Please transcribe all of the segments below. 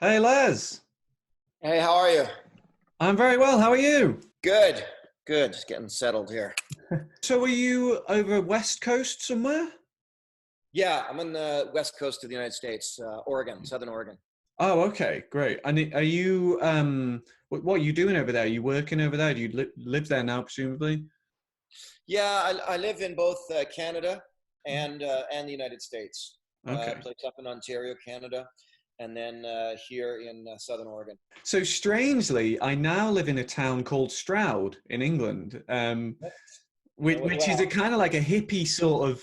Hey Les, Hey, how are you? I'm very well. How are you? Good, good. Just getting settled here. So, are you over West Coast somewhere? Yeah, I'm on the west coast of the United States, Oregon, Southern Oregon. Oh, okay, great. And are you what are you doing over there? Are you working over there? Do you live there now, presumably? Yeah, I live in both Canada and the United States. Okay. Place up in Ontario, Canada, and then here in Southern Oregon. So strangely, I now live in a town called Stroud in England, which is a Well, kind of like a hippie sort of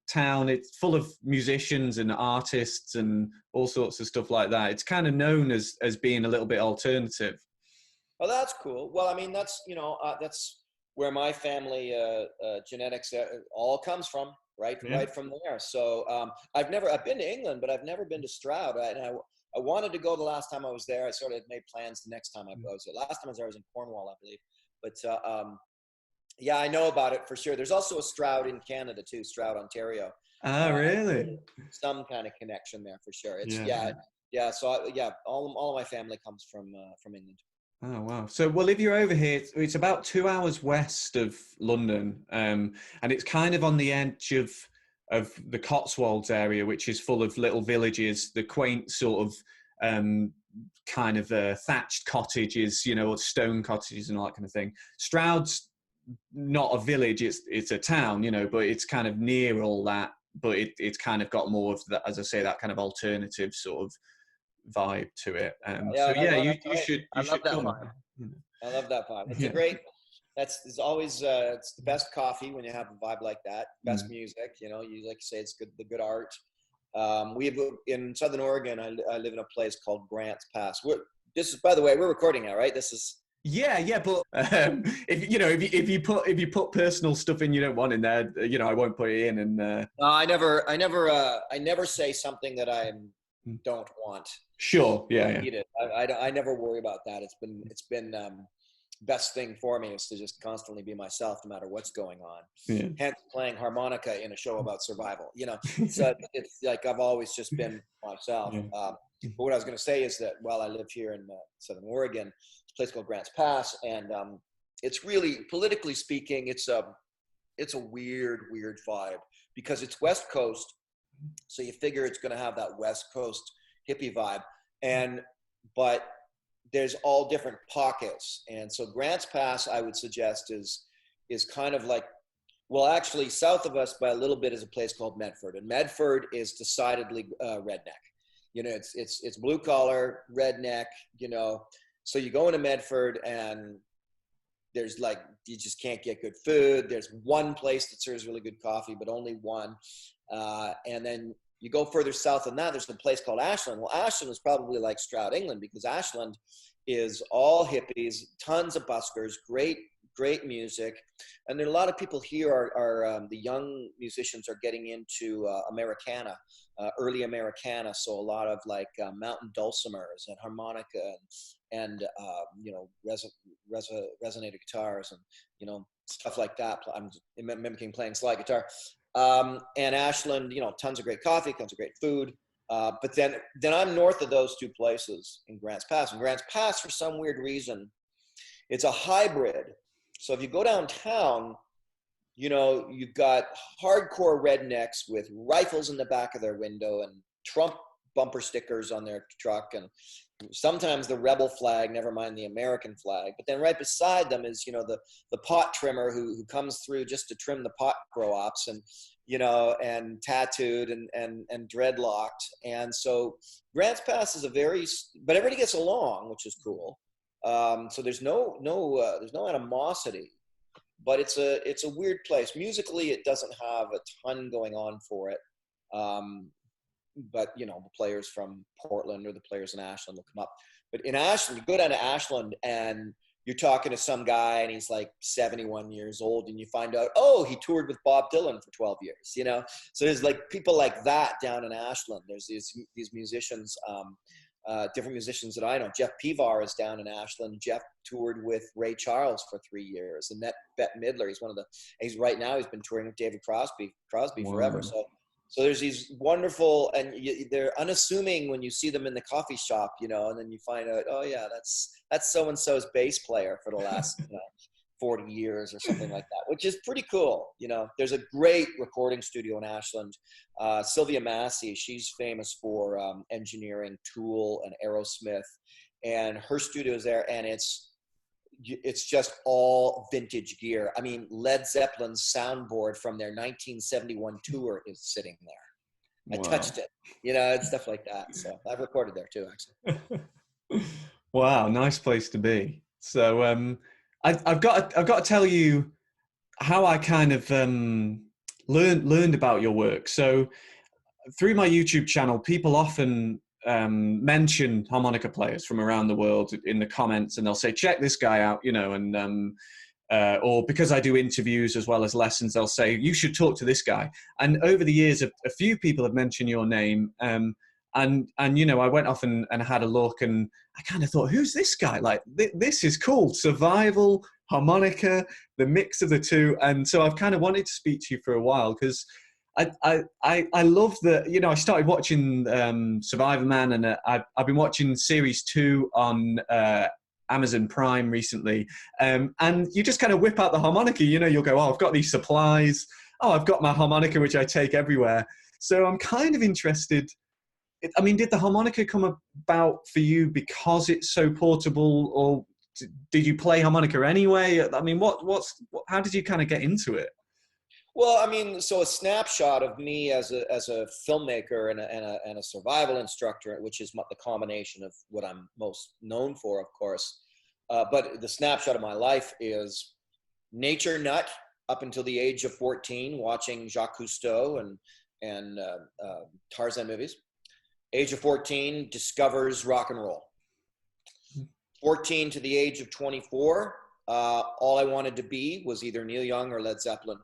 town. It's full of musicians and artists and all sorts of stuff like that. It's kind of known as being a little bit alternative. oh, that's cool. Well, I mean, that's where my family genetics all comes from, right? Yeah. Right from there. So I've been to England, but I've never been to Stroud. I wanted to go the last time I was there. I sort of made plans the next time I was there. Last time I was in Cornwall, I believe. But yeah, I know about it for sure. There's also a Stroud in Canada too, Stroud, Ontario. Ah, really? Some kind of connection there for sure. It's Yeah. yeah, yeah. So yeah, all of my family comes from England. Oh, wow. So, well, if you're over here, it's about 2 hours west of London, and it's kind of on the edge of the Cotswolds area, which is full of little villages, the quaint sort of kind of thatched cottages, or stone cottages and all that kind of thing. Stroud's not a village; it's a town, but it's kind of near all that. But it's kind of got more of that, as I say, that kind of alternative sort of vibe to it. So Yeah, yeah, you should I you love should that come. vibe. I love that vibe. It's a Yeah. great. It's always it's the best coffee when you have a vibe like that. Best Mm. music, you like you say, it's good. The good art. We have in Southern Oregon. I live in a place called Grants Pass. This is, by the way, we're recording now, right? This is. Yeah, yeah, but if you put personal stuff in you don't want in there, I won't put it in. And I never say something that I don't want. sure, yeah, yeah, Need it. I never worry about that. It's been best thing for me is to just constantly be myself no matter what's going on. yeah. Hence playing harmonica in a show about survival. So it's like I've always just been myself. Yeah. But what I was going to say is that while I live here in Southern Oregon, it's a place called Grants Pass, and it's really politically speaking, it's a weird vibe because it's West Coast, so you figure it's going to have that West Coast hippie vibe, and but there's all different pockets, and so Grants Pass, I would suggest, is kind of like, well, actually, south of us by a little bit is a place called Medford, and Medford is decidedly redneck. It's blue collar redneck. So you go into Medford, and there's like you just can't get good food. There's one place that serves really good coffee, but only one. And then you go further south than that, there's a place called Ashland. Well, Ashland is probably like Stroud, England, because Ashland is all hippies, tons of buskers, great music. And there are a lot of people here are the young musicians are getting into Americana, early Americana. So a lot of like mountain dulcimers and harmonica and resonator guitars and, stuff like that. I'm mimicking playing slide guitar. And Ashland, tons of great coffee, tons of great food. But then I'm north of those two places in Grants Pass. And Grants Pass, for some weird reason, it's a hybrid. So if you go downtown, you've got hardcore rednecks with rifles in the back of their window and Trump bumper stickers on their truck, and sometimes the rebel flag, never mind the American flag. But then right beside them is, the pot trimmer who comes through just to trim the pot grow ops, and and tattooed and dreadlocked. And so Grants Pass is but everybody gets along, which is cool. So there's there's no animosity, but it's a weird place. Musically, it doesn't have a ton going on for it. But the players from Portland or the players in Ashland will come up. But in Ashland, you go down to Ashland and you're talking to some guy and he's like 71 years old, and you find out, oh, he toured with Bob Dylan for 12 years, So there's like people like that down in Ashland. There's these musicians, different musicians that I know. Jeff Pivar is down in Ashland. Jeff toured with Ray Charles for 3 years, and met Bette Midler. He's right now he's been touring with David Crosby Wow. forever. So there's these wonderful, and they're unassuming when you see them in the coffee shop, you know, and then you find out, oh yeah, that's so-and-so's bass player for the last 40 years or something like that, which is pretty cool. You know, there's a great recording studio in Ashland. Sylvia Massey, she's famous for engineering Tool and Aerosmith, and her studio is there, and it's just all vintage gear. I mean, Led Zeppelin's soundboard from their 1971 tour is sitting there. Wow. I touched it, you know, and stuff like that. So I've recorded there too, actually. Wow, nice place to be. So I've got to tell you how I kind of learned about your work. So through my YouTube channel, people often mention harmonica players from around the world in the comments, and they'll say, check this guy out, you know, and or because I do interviews as well as lessons, they'll say, you should talk to this guy. And over the years, a few people have mentioned your name. And you know, I went off and had a look, and I kind of thought, who's this guy? Like, this is cool. Survival, harmonica, the mix of the two. And so I've kind of wanted to speak to you for a while, because I love that, you know, I started watching Survivorman, and I've been watching series 2 on Amazon Prime recently, and you just kind of whip out the harmonica, you know, you'll go, oh, I've got these supplies, oh, I've got my harmonica, which I take everywhere. So I'm kind of interested, I mean, did the harmonica come about for you because it's so portable, or did you play harmonica anyway? I mean, how did you kind of get into it? Well, I mean, so a snapshot of me as a filmmaker and a survival instructor, which is the combination of what I'm most known for, of course. But the snapshot of my life is nature nut up until the age of 14, watching Jacques Cousteau and Tarzan movies. Age of 14, discovers rock and roll. 14 to the age of 24, all I wanted to be was either Neil Young or Led Zeppelin,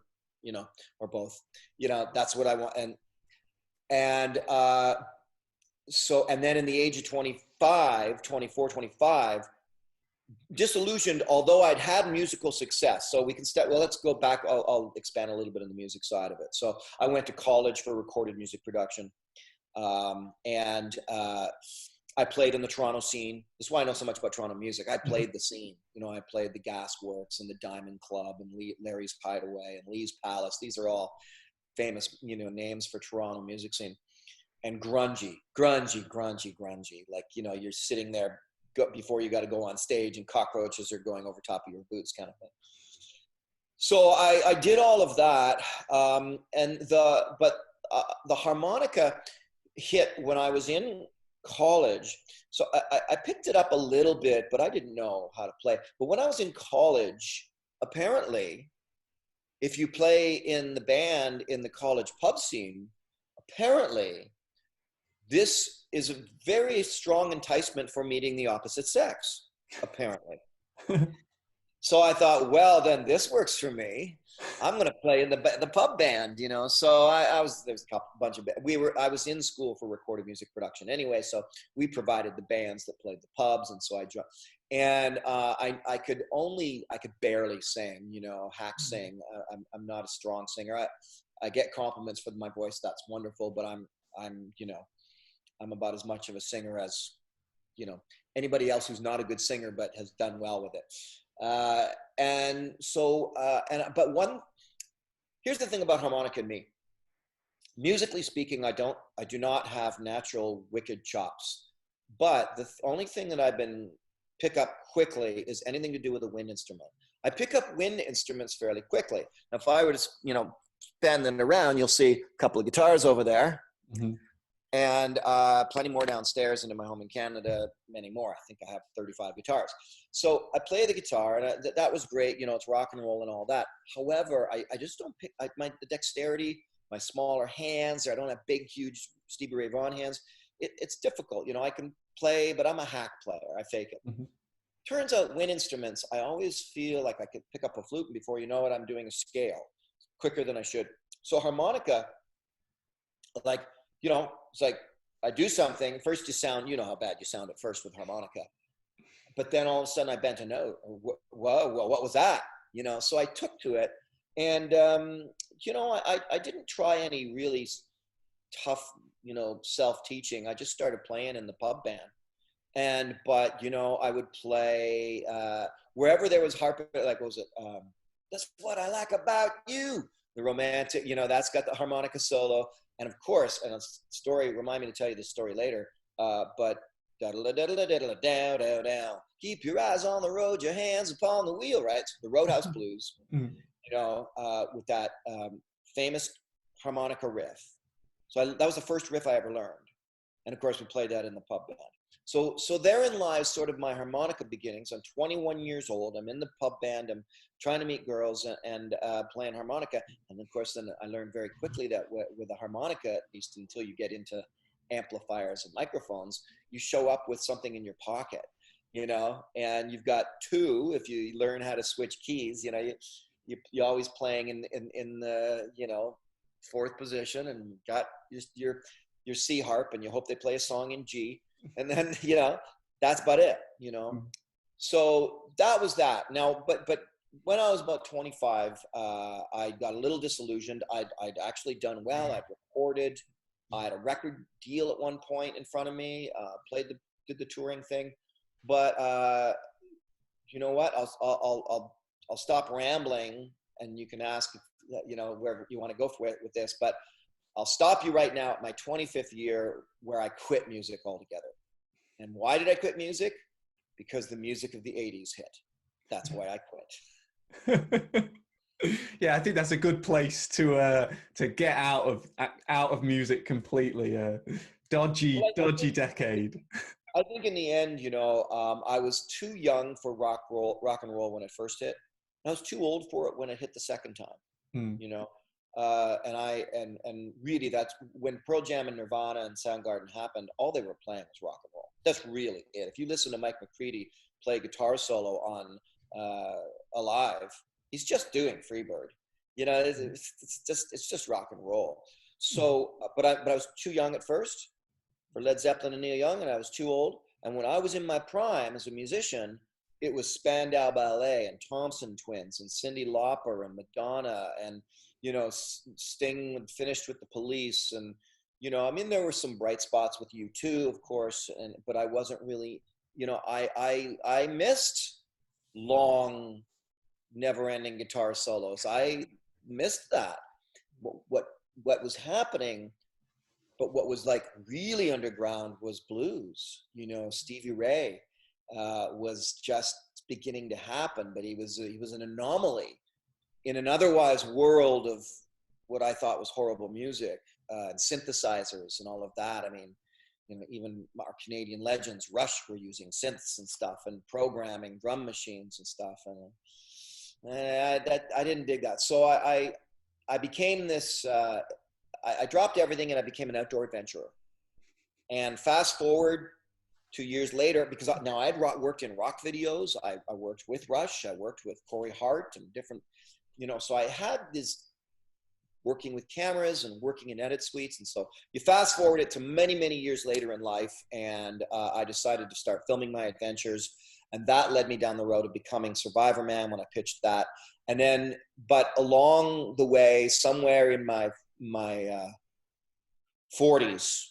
you know, or both. You know, that's what I want. And then in the age of 25, disillusioned, although I'd had musical success. So we can start, well, let's go back. I'll expand a little bit on the music side of it. So I went to college for recorded music production. I played in the Toronto scene. That's why I know so much about Toronto music. I played the scene. You know, I played the Gasworks and the Diamond Club and Larry's Hideaway and Lee's Palace. These are all famous, you know, names for Toronto music scene. And grungy. Like, you know, you're sitting there before you got to go on stage and cockroaches are going over top of your boots, kind of thing. So I did all of that. But the harmonica hit when I was in college. So I picked it up a little bit, but I didn't know how to play. But when I was in college, apparently, if you play in the band in the college pub scene, apparently this is a very strong enticement for meeting the opposite sex, apparently. So I thought, well, then this works for me. I'm going to play in the pub band, you know. So there's a bunch of, I was in school for recorded music production anyway. So we provided the bands that played the pubs. And so I joined, and I could barely sing, you know, hack sing. I'm not a strong singer. I get compliments for my voice. That's wonderful. But I'm, you know, I'm about as much of a singer as, you know, anybody else who's not a good singer, but has done well with it. Here's the thing about harmonica and me. Musically speaking, I do not have natural wicked chops, but the only thing that I've been pick up quickly is anything to do with a wind instrument. I pick up wind instruments fairly quickly. Now, if I were to, you know, span them around, you'll see a couple of guitars over there. Mm-hmm. And plenty more downstairs into my home in Canada, many more. I think I have 35 guitars. So I play the guitar, and that was great. You know, it's rock and roll and all that. However, I just don't pick the dexterity, my smaller hands. I don't have big, huge Stevie Ray Vaughan hands. It's difficult. You know, I can play, but I'm a hack player. I fake it. Mm-hmm. Turns out wind instruments, I always feel like I could pick up a flute, and before you know it, I'm doing a scale quicker than I should. So harmonica, like, you know, it's like I do something. First you sound, you know how bad you sound at first with harmonica. But then all of a sudden I bent a note. Whoa, what was that? You know, so I took to it. And, you know, I didn't try any really tough, self-teaching. I just started playing in the pub band. But I would play wherever there was harp, like, what was it? That's what I like about you. The romantic, that's got the harmonica solo. And of course, and a story, remind me to tell you this story later, but down. Keep your eyes on the road, your hands upon the wheel, right? The Roadhouse Blues, with that famous harmonica riff. So that was the first riff I ever learned. And of course, we played that in the pub band. So therein lies sort of my harmonica beginnings. I'm 21 years old. I'm in the pub band. I'm trying to meet girls and playing harmonica. And of course, then I learned very quickly that with a harmonica, at least until you get into amplifiers and microphones, you show up with something in your pocket, and you've got two. If you learn how to switch keys, you're always playing in the fourth position, and got just your C harp, and you hope they play a song in G. And then, that's about it, So that was that. Now, but when I was about 25, I got a little disillusioned. I'd actually done well. I'd recorded. I had a record deal at one point in front of me, did the touring thing. But you know what? I'll stop rambling, and you can ask, where you want to go with this. But I'll stop you right now at my 25th year, where I quit music altogether. And why did I quit music? Because the music of the 80s hit. That's why I quit. Yeah, I think that's a good place to get out of music completely. Dodgy decade. I think in the end, I was too young for rock and roll when it first hit. I was too old for it when it hit the second time. And really, that's when Pearl Jam and Nirvana and Soundgarden happened. All they were playing was rock and roll. That's really it. If you listen to Mike McCready play guitar solo on Alive, he's just doing Freebird. It's just rock and roll. So, but I was too young at first for Led Zeppelin and Neil Young, and I was too old. And when I was in my prime as a musician, it was Spandau Ballet and Thompson Twins and Cyndi Lauper and Madonna and Sting finished with the Police, and there were some bright spots with U2, of course, but I wasn't really, I missed long, never-ending guitar solos. I missed that. What was happening, but what was like really underground was blues. Stevie Ray was just beginning to happen, but he was an anomaly in an otherwise world of what I thought was horrible music, and synthesizers and all of that. I mean, even our Canadian legends, Rush, were using synths and stuff, and programming drum machines and stuff. And I didn't dig that. So I became this, I dropped everything and I became an outdoor adventurer. And fast forward 2 years later, because now I'd worked in rock videos. I worked with Rush. I worked with Corey Hart and different, so I had this working with cameras and working in edit suites. And so you fast forward it to many, many years later in life. And I decided to start filming my adventures. And that led me down the road of becoming Survivorman when I pitched that. And then, but along the way, somewhere in my 40s,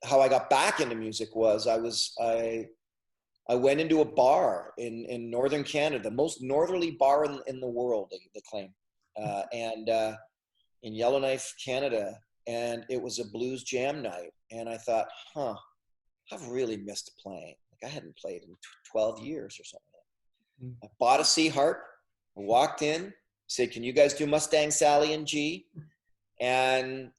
how I got back into music was I went into a bar in northern Canada, the most northerly bar in the world, they claim, and in Yellowknife, Canada, and it was a blues jam night. And I thought, I've really missed playing. Like I hadn't played in 12 years or something. I bought a C harp, walked in, said, "Can you guys do Mustang Sally in G?" And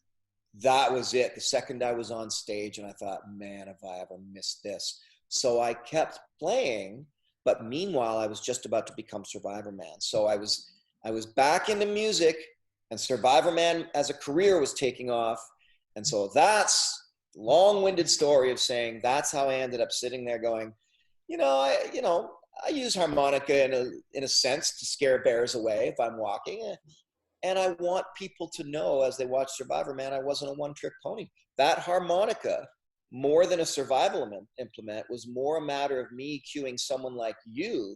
that was it. The second I was on stage, and I thought, man, have I ever missed this. So I kept playing, but meanwhile, I was just about to become Survivorman. So I was back into music, and Survivorman as a career was taking off. And so that's a long-winded story of saying that's how I ended up sitting there going, I use harmonica in a sense to scare bears away if I'm walking. And I want people to know as they watch Survivorman, I wasn't a one-trick pony. That harmonica, more than a survival implement, was more a matter of me cueing someone like you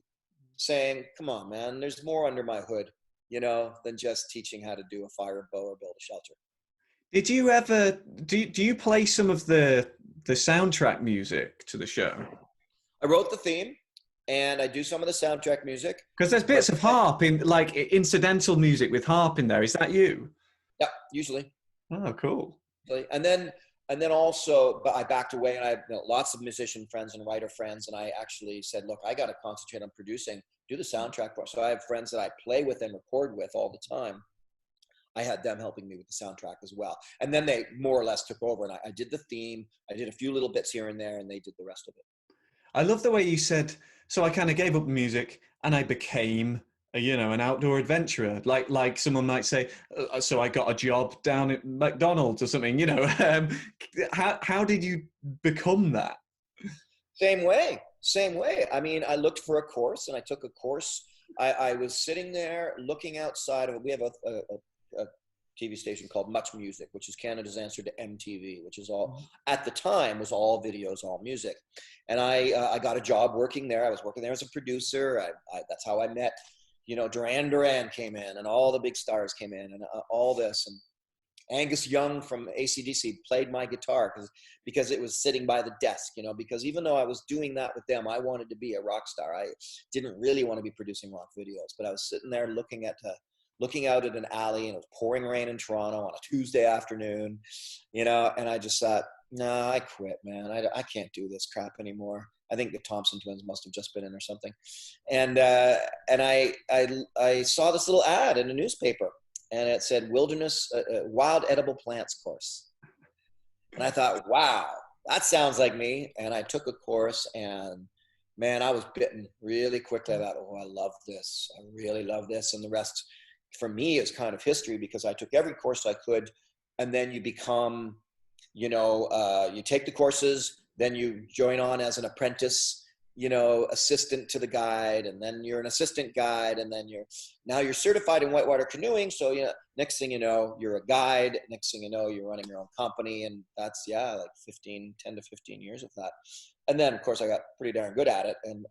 saying, come on, man, there's more under my hood. than just teaching how to do a fire bow or build a shelter. Did you ever do you play some of the soundtrack music to the show? I wrote the theme and I do some of the soundtrack music. Because there's bits But of harp in, like incidental music with harp in there. Is that you? yeah, usually. Oh, cool. And then also, but I backed away, and I have lots of musician friends and writer friends, and I actually said, look, I got to concentrate on producing, do the soundtrack for. So I have friends that I play with and record with all the time. I had them helping me with the soundtrack as well. And then they more or less took over, and I did the theme. I did a few little bits here and there, and they did the rest of it. I love the way you said, so I kind of gave up music and I became an outdoor adventurer. Like someone might say, so I got a job down at McDonald's or something, how did you become that? Same way. I mean, I looked for a course and I took a course. I was sitting there looking outside of it. We have a TV station called Much Music, which is Canada's answer to MTV, which is all, at the time, was all videos, all music. And I got a job working there. I was working there as a producer. That's how I met, Duran Duran came in, and all the big stars came in, and all this. And Angus Young from AC/DC played my guitar because it was sitting by the desk, because even though I was doing that with them, I wanted to be a rock star. I didn't really want to be producing rock videos, but I was sitting there looking out at an alley, and it was pouring rain in Toronto on a Tuesday afternoon, and I just thought, no, I quit, man. I can't do this crap anymore. I think the Thompson twins must have just been in or something. And I saw this little ad in a newspaper, and it said Wilderness Wild Edible Plants course. And I thought, wow, that sounds like me. And I took a course, and man, I was bitten really quickly. I thought, oh, I love this. I really love this. And the rest for me is kind of history, because I took every course I could. And then you become, you take the courses, then you join on as an apprentice, assistant to the guide, and then you're an assistant guide, and then you're certified in whitewater canoeing. So next thing you know, you're a guide. Next thing you know, you're running your own company, and that's like 10 to 15 years of that. And then of course I got pretty darn good at it, and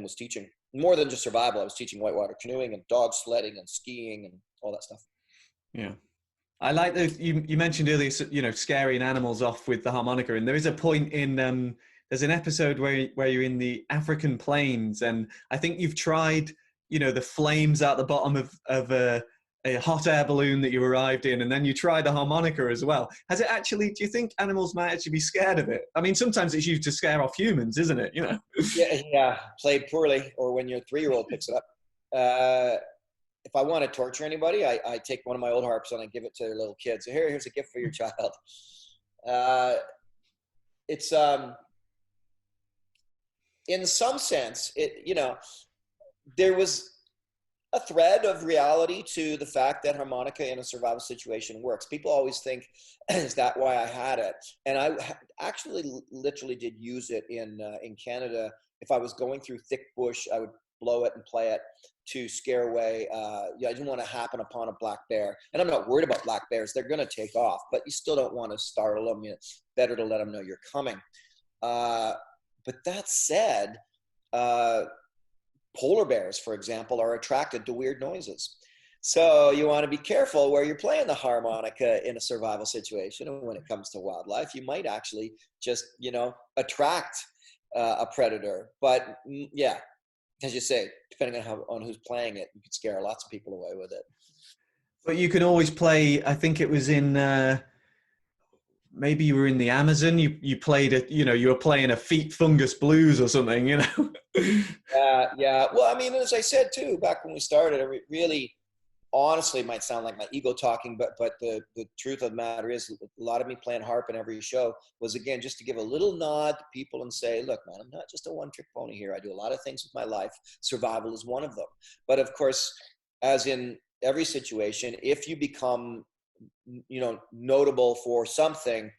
was teaching more than just survival. I was teaching whitewater canoeing and dog sledding and skiing and all that stuff. Yeah. I like that you mentioned earlier, scaring animals off with the harmonica. And there is a point in, there's an episode where you're in the African plains, and I think you've tried, the flames out the bottom of a hot air balloon that you arrived in, and then you tried a harmonica as well. Has it actually, do you think animals might actually be scared of it? I mean, sometimes it's used to scare off humans, isn't it? Yeah, played poorly, or when your 3-year-old picks it up. If I want to torture anybody, I take one of my old harps and I give it to their little kids. So here's a gift for your child. It's in some sense, there was a thread of reality to the fact that harmonica in a survival situation works. People always think, is that why I had it? And I actually literally did use it in Canada. If I was going through thick bush, I would blow it and play it to scare away. I didn't want to happen upon a black bear. And I'm not worried about black bears. They're going to take off, but you still don't want to startle them. It's better to let them know you're coming. But that said, polar bears, for example, are attracted to weird noises. So you want to be careful where you're playing the harmonica in a survival situation. And when it comes to wildlife, you might actually just, attract a predator. But yeah, as you say, depending on who's playing it, you could scare lots of people away with it. But you can always play, I think it was in, maybe you were in the Amazon, you played it, you were playing a feet fungus blues or something, Yeah. Well, I mean, as I said too, back when we started, it really, honestly, might sound like my ego talking, but the truth of the matter is, a lot of me playing harp in every show was, again, just to give a little nod to people and say, look, man, I'm not just a one-trick pony here. I do a lot of things with my life. Survival is one of them. But of course, as in every situation, if you become, notable for something,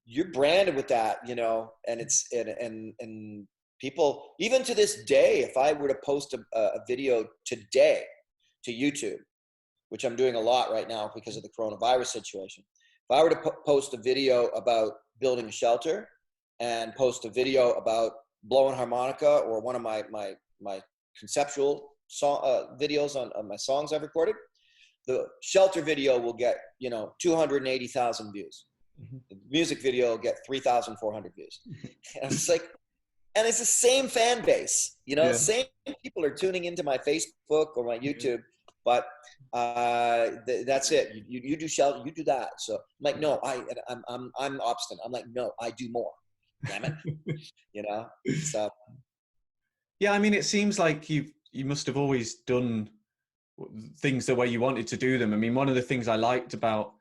you're branded with that, and it's, and people, even to this day, if I were to post a video today to YouTube, which I'm doing a lot right now because of the coronavirus situation. If I were to post a video about building a shelter and post a video about blowing harmonica, or one of my conceptual videos on my songs I've recorded, the shelter video will get, 280,000 views. Mhm. The music video will get 3,400 views. And it's like, and it's the same fan base, Yeah. same people are tuning into my Facebook or my YouTube, but that's it. You do shelter, you do that. So I'm like, no, I'm obstinate. I'm like, no, I do more. Damn it, So Yeah, I mean, it seems like you must have always done things the way you wanted to do them. I mean, one of the things I liked about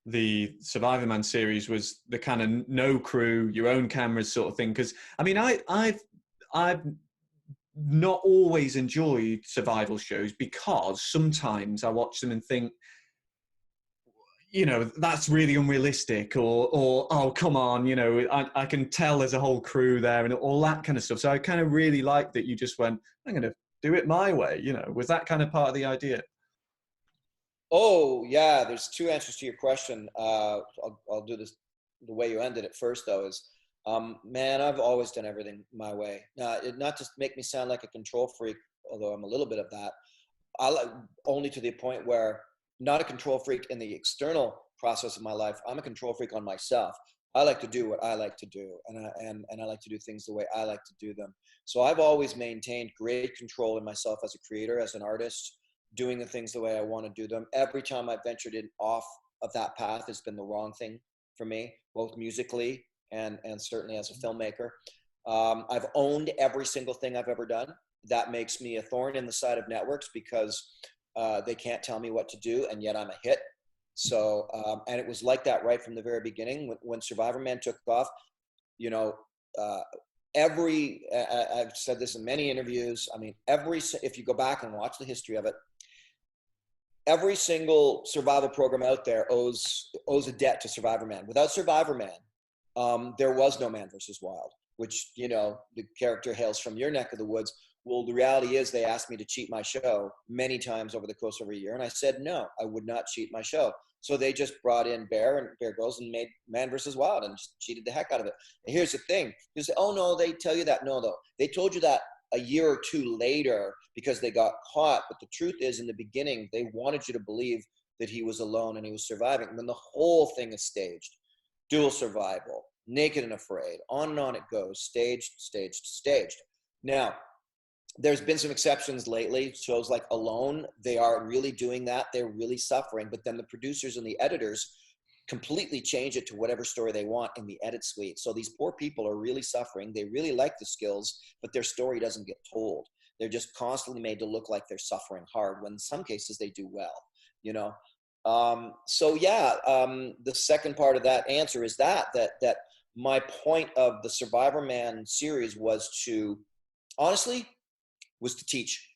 the Survivorman series was the kind of no crew, your own cameras sort of thing. Because I mean, I've not always enjoyed survival shows because sometimes I watch them and think, that's really unrealistic, or oh, come on, I can tell there's a whole crew there and all that kind of stuff. So I kind of really like that you just went, I'm going to do it my way. Was that kind of part of the idea? Oh yeah, there's two answers to your question. I'll do this the way you ended it first, though. Is man, I've always done everything my way. Not just make me sound like a control freak, although I'm a little bit of that. I like only to the point where not a control freak in the external process of my life. I'm a control freak on myself. I like to do what I like to do, and I like to do things the way I like to do them. So I've always maintained great control in myself as a creator, as an artist, doing the things the way I want to do them. Every time I've ventured in off of that path, it's been the wrong thing for me, both musically and certainly as a filmmaker. I've owned every single thing I've ever done. That makes me a thorn in the side of networks because they can't tell me what to do, and yet I'm a hit. So, and it was like that right from the very beginning when Survivorman took off. You know, uh, I've said this in many interviews. I mean, if you go back and watch the history of it, every single survival program out there owes a debt to Survivorman. Without Survivorman, there was no Man versus Wild, which, the character hails from your neck of the woods. Well, the reality is they asked me to cheat my show many times over the course of a year. And I said, no, I would not cheat my show. So they just brought in Bear Girls and made Man versus Wild and just cheated the heck out of it. And here's the thing. You say, oh, no, they tell you that. No, though. They told you that a year or two later because they got caught. But the truth is, in the beginning, they wanted you to believe that he was alone and he was surviving. And then the whole thing is staged. Dual survival, Naked and Afraid, on and on it goes, staged, staged, staged. Now, there's been some exceptions lately. Shows like Alone, they are really doing that. They're really suffering. But then the producers and the editors completely change it to whatever story they want in the edit suite. So these poor people are really suffering. They really like the skills, but their story doesn't get told. They're just constantly made to look like they're suffering hard, when in some cases they do well, So yeah, the second part of that answer is that my point of the Survivorman series was to, honestly, was to teach.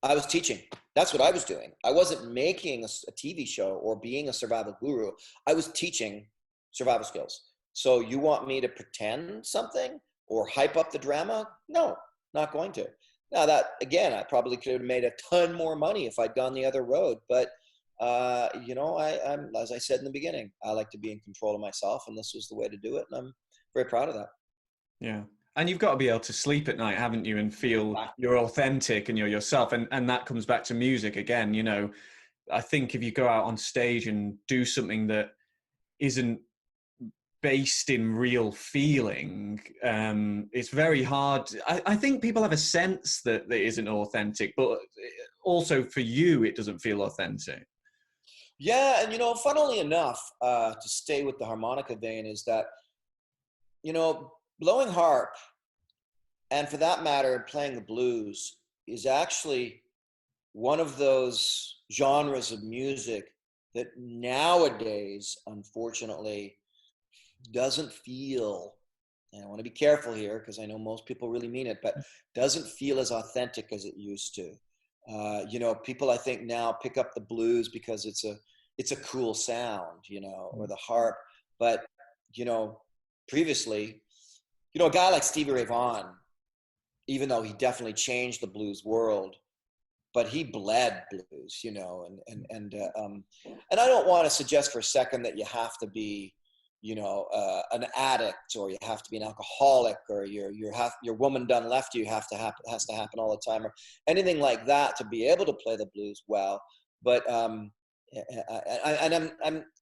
I was teaching. That's what I was doing. I wasn't making a TV show or being a survival guru. I was teaching survival skills. So you want me to pretend something or hype up the drama? No, not going to. Now that, again, I probably could have made a ton more money if I'd gone the other road. But, I'm, as I said in the beginning, I like to be in control of myself, and this was the way to do it. And I'm very proud of that. Yeah. And you've got to be able to sleep at night, haven't you, and feel you're authentic and you're yourself. And that comes back to music again. I think if you go out on stage and do something that isn't based in real feeling, it's very hard. I think people have a sense that it isn't authentic, but also for you, it doesn't feel authentic. Yeah. And, funnily enough, to stay with the harmonica vein, is that, blowing harp, and for that matter, playing the blues, is actually one of those genres of music that nowadays, unfortunately, doesn't feel, and I want to be careful here because I know most people really mean it, but doesn't feel as authentic as it used to. People I think now pick up the blues because it's a cool sound, or the harp. But, previously, a guy like Stevie Ray Vaughan, even though he definitely changed the blues world, but he bled blues, and I don't want to suggest for a second that you have to be an addict, or you have to be an alcoholic, or your woman done left you has to happen all the time, or anything like that, to be able to play the blues well. But I'm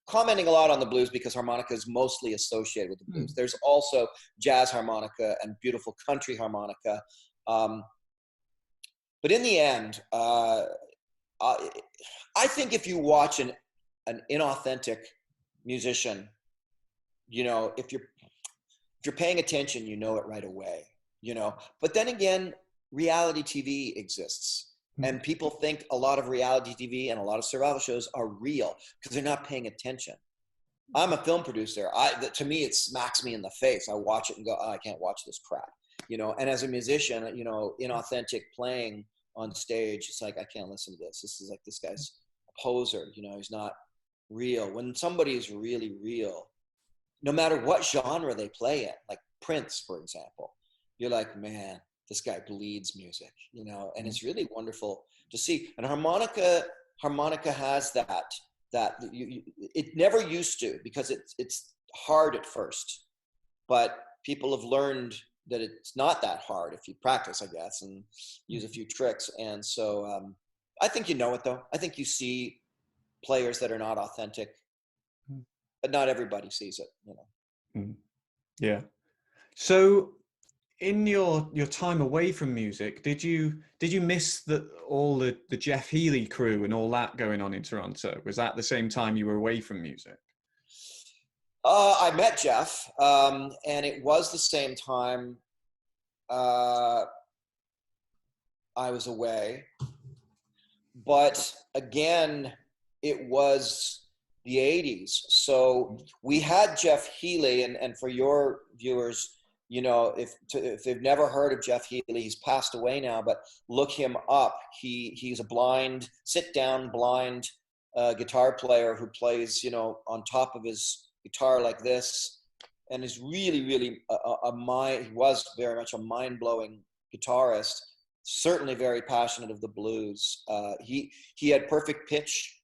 commenting a lot on the blues because harmonica is mostly associated with the blues. There's also jazz harmonica and beautiful country harmonica. But in the end, I think if you watch an inauthentic musician, if you're paying attention, you know it right away, But then again, reality TV exists. And people think a lot of reality TV and a lot of survival shows are real because they're not paying attention. I'm a film producer. To me, it smacks me in the face. I watch it and go, oh, I can't watch this crap. And as a musician, inauthentic playing on stage, it's like, I can't listen to this. This is like, this guy's a poser. He's not real. When somebody is really real, no matter what genre they play in, like Prince, for example, you're like, man, this guy bleeds music, and it's really wonderful to see. And harmonica has that it never used to, because it's hard at first, but people have learned that it's not that hard if you practice, I guess, and use a few tricks. And so I think it though. I think you see players that are not authentic, but not everybody sees it, Yeah. So in your time away from music, did you miss all the Jeff Healey crew and all that going on in Toronto? Was that the same time you were away from music? I met Jeff, and it was the same time I was away. But again, it was the 80s. So we had Jeff Healey, and for your viewers, if they've never heard of Jeff Healey, he's passed away now, but look him up. He's a sit-down blind guitar player who plays, on top of his guitar like this, and is really, really he was very much a mind-blowing guitarist, certainly very passionate of the blues. He had perfect pitch.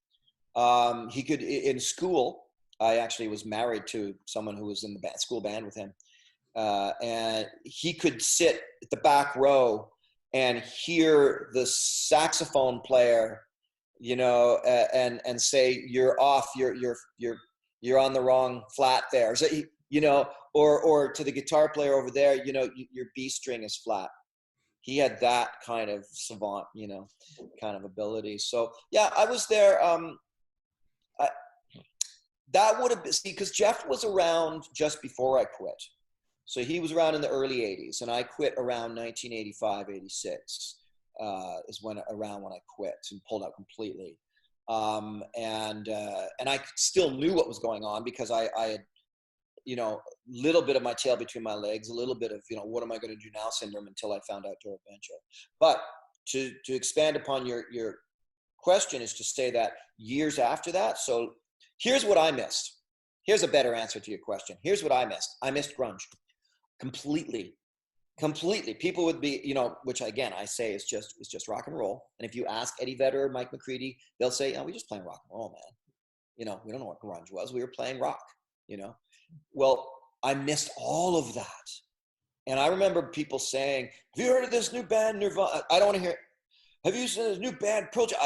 He could, in school, I actually was married to someone who was in the school band with him. And he could sit at the back row and hear the saxophone player, and say, "You're off. You're on the wrong flat there." So or to the guitar player over there, your B string is flat. He had that kind of savant, kind of ability. So yeah, I was there. That would have been, because Jeff was around just before I quit. So he was around in the early 80s, and I quit around 1985, 86 is when I quit and pulled out completely. And I still knew what was going on, because I had, little bit of my tail between my legs, a little bit of, what am I going to do now syndrome, until I found out Joe Bencho. But to expand upon your question, is to say that years after that, so here's what I missed. Here's a better answer to your question. Here's what I missed. I missed grunge. Completely. People would be, which again, I say is just rock and roll. And if you ask Eddie Vedder or Mike McCready, they'll say, we just playing rock and roll, man. We don't know what grunge was. We were playing rock, Well, I missed all of that. And I remember people saying, have you heard of this new band, Nirvana? I don't want to hear it. Have you seen this new band, Project?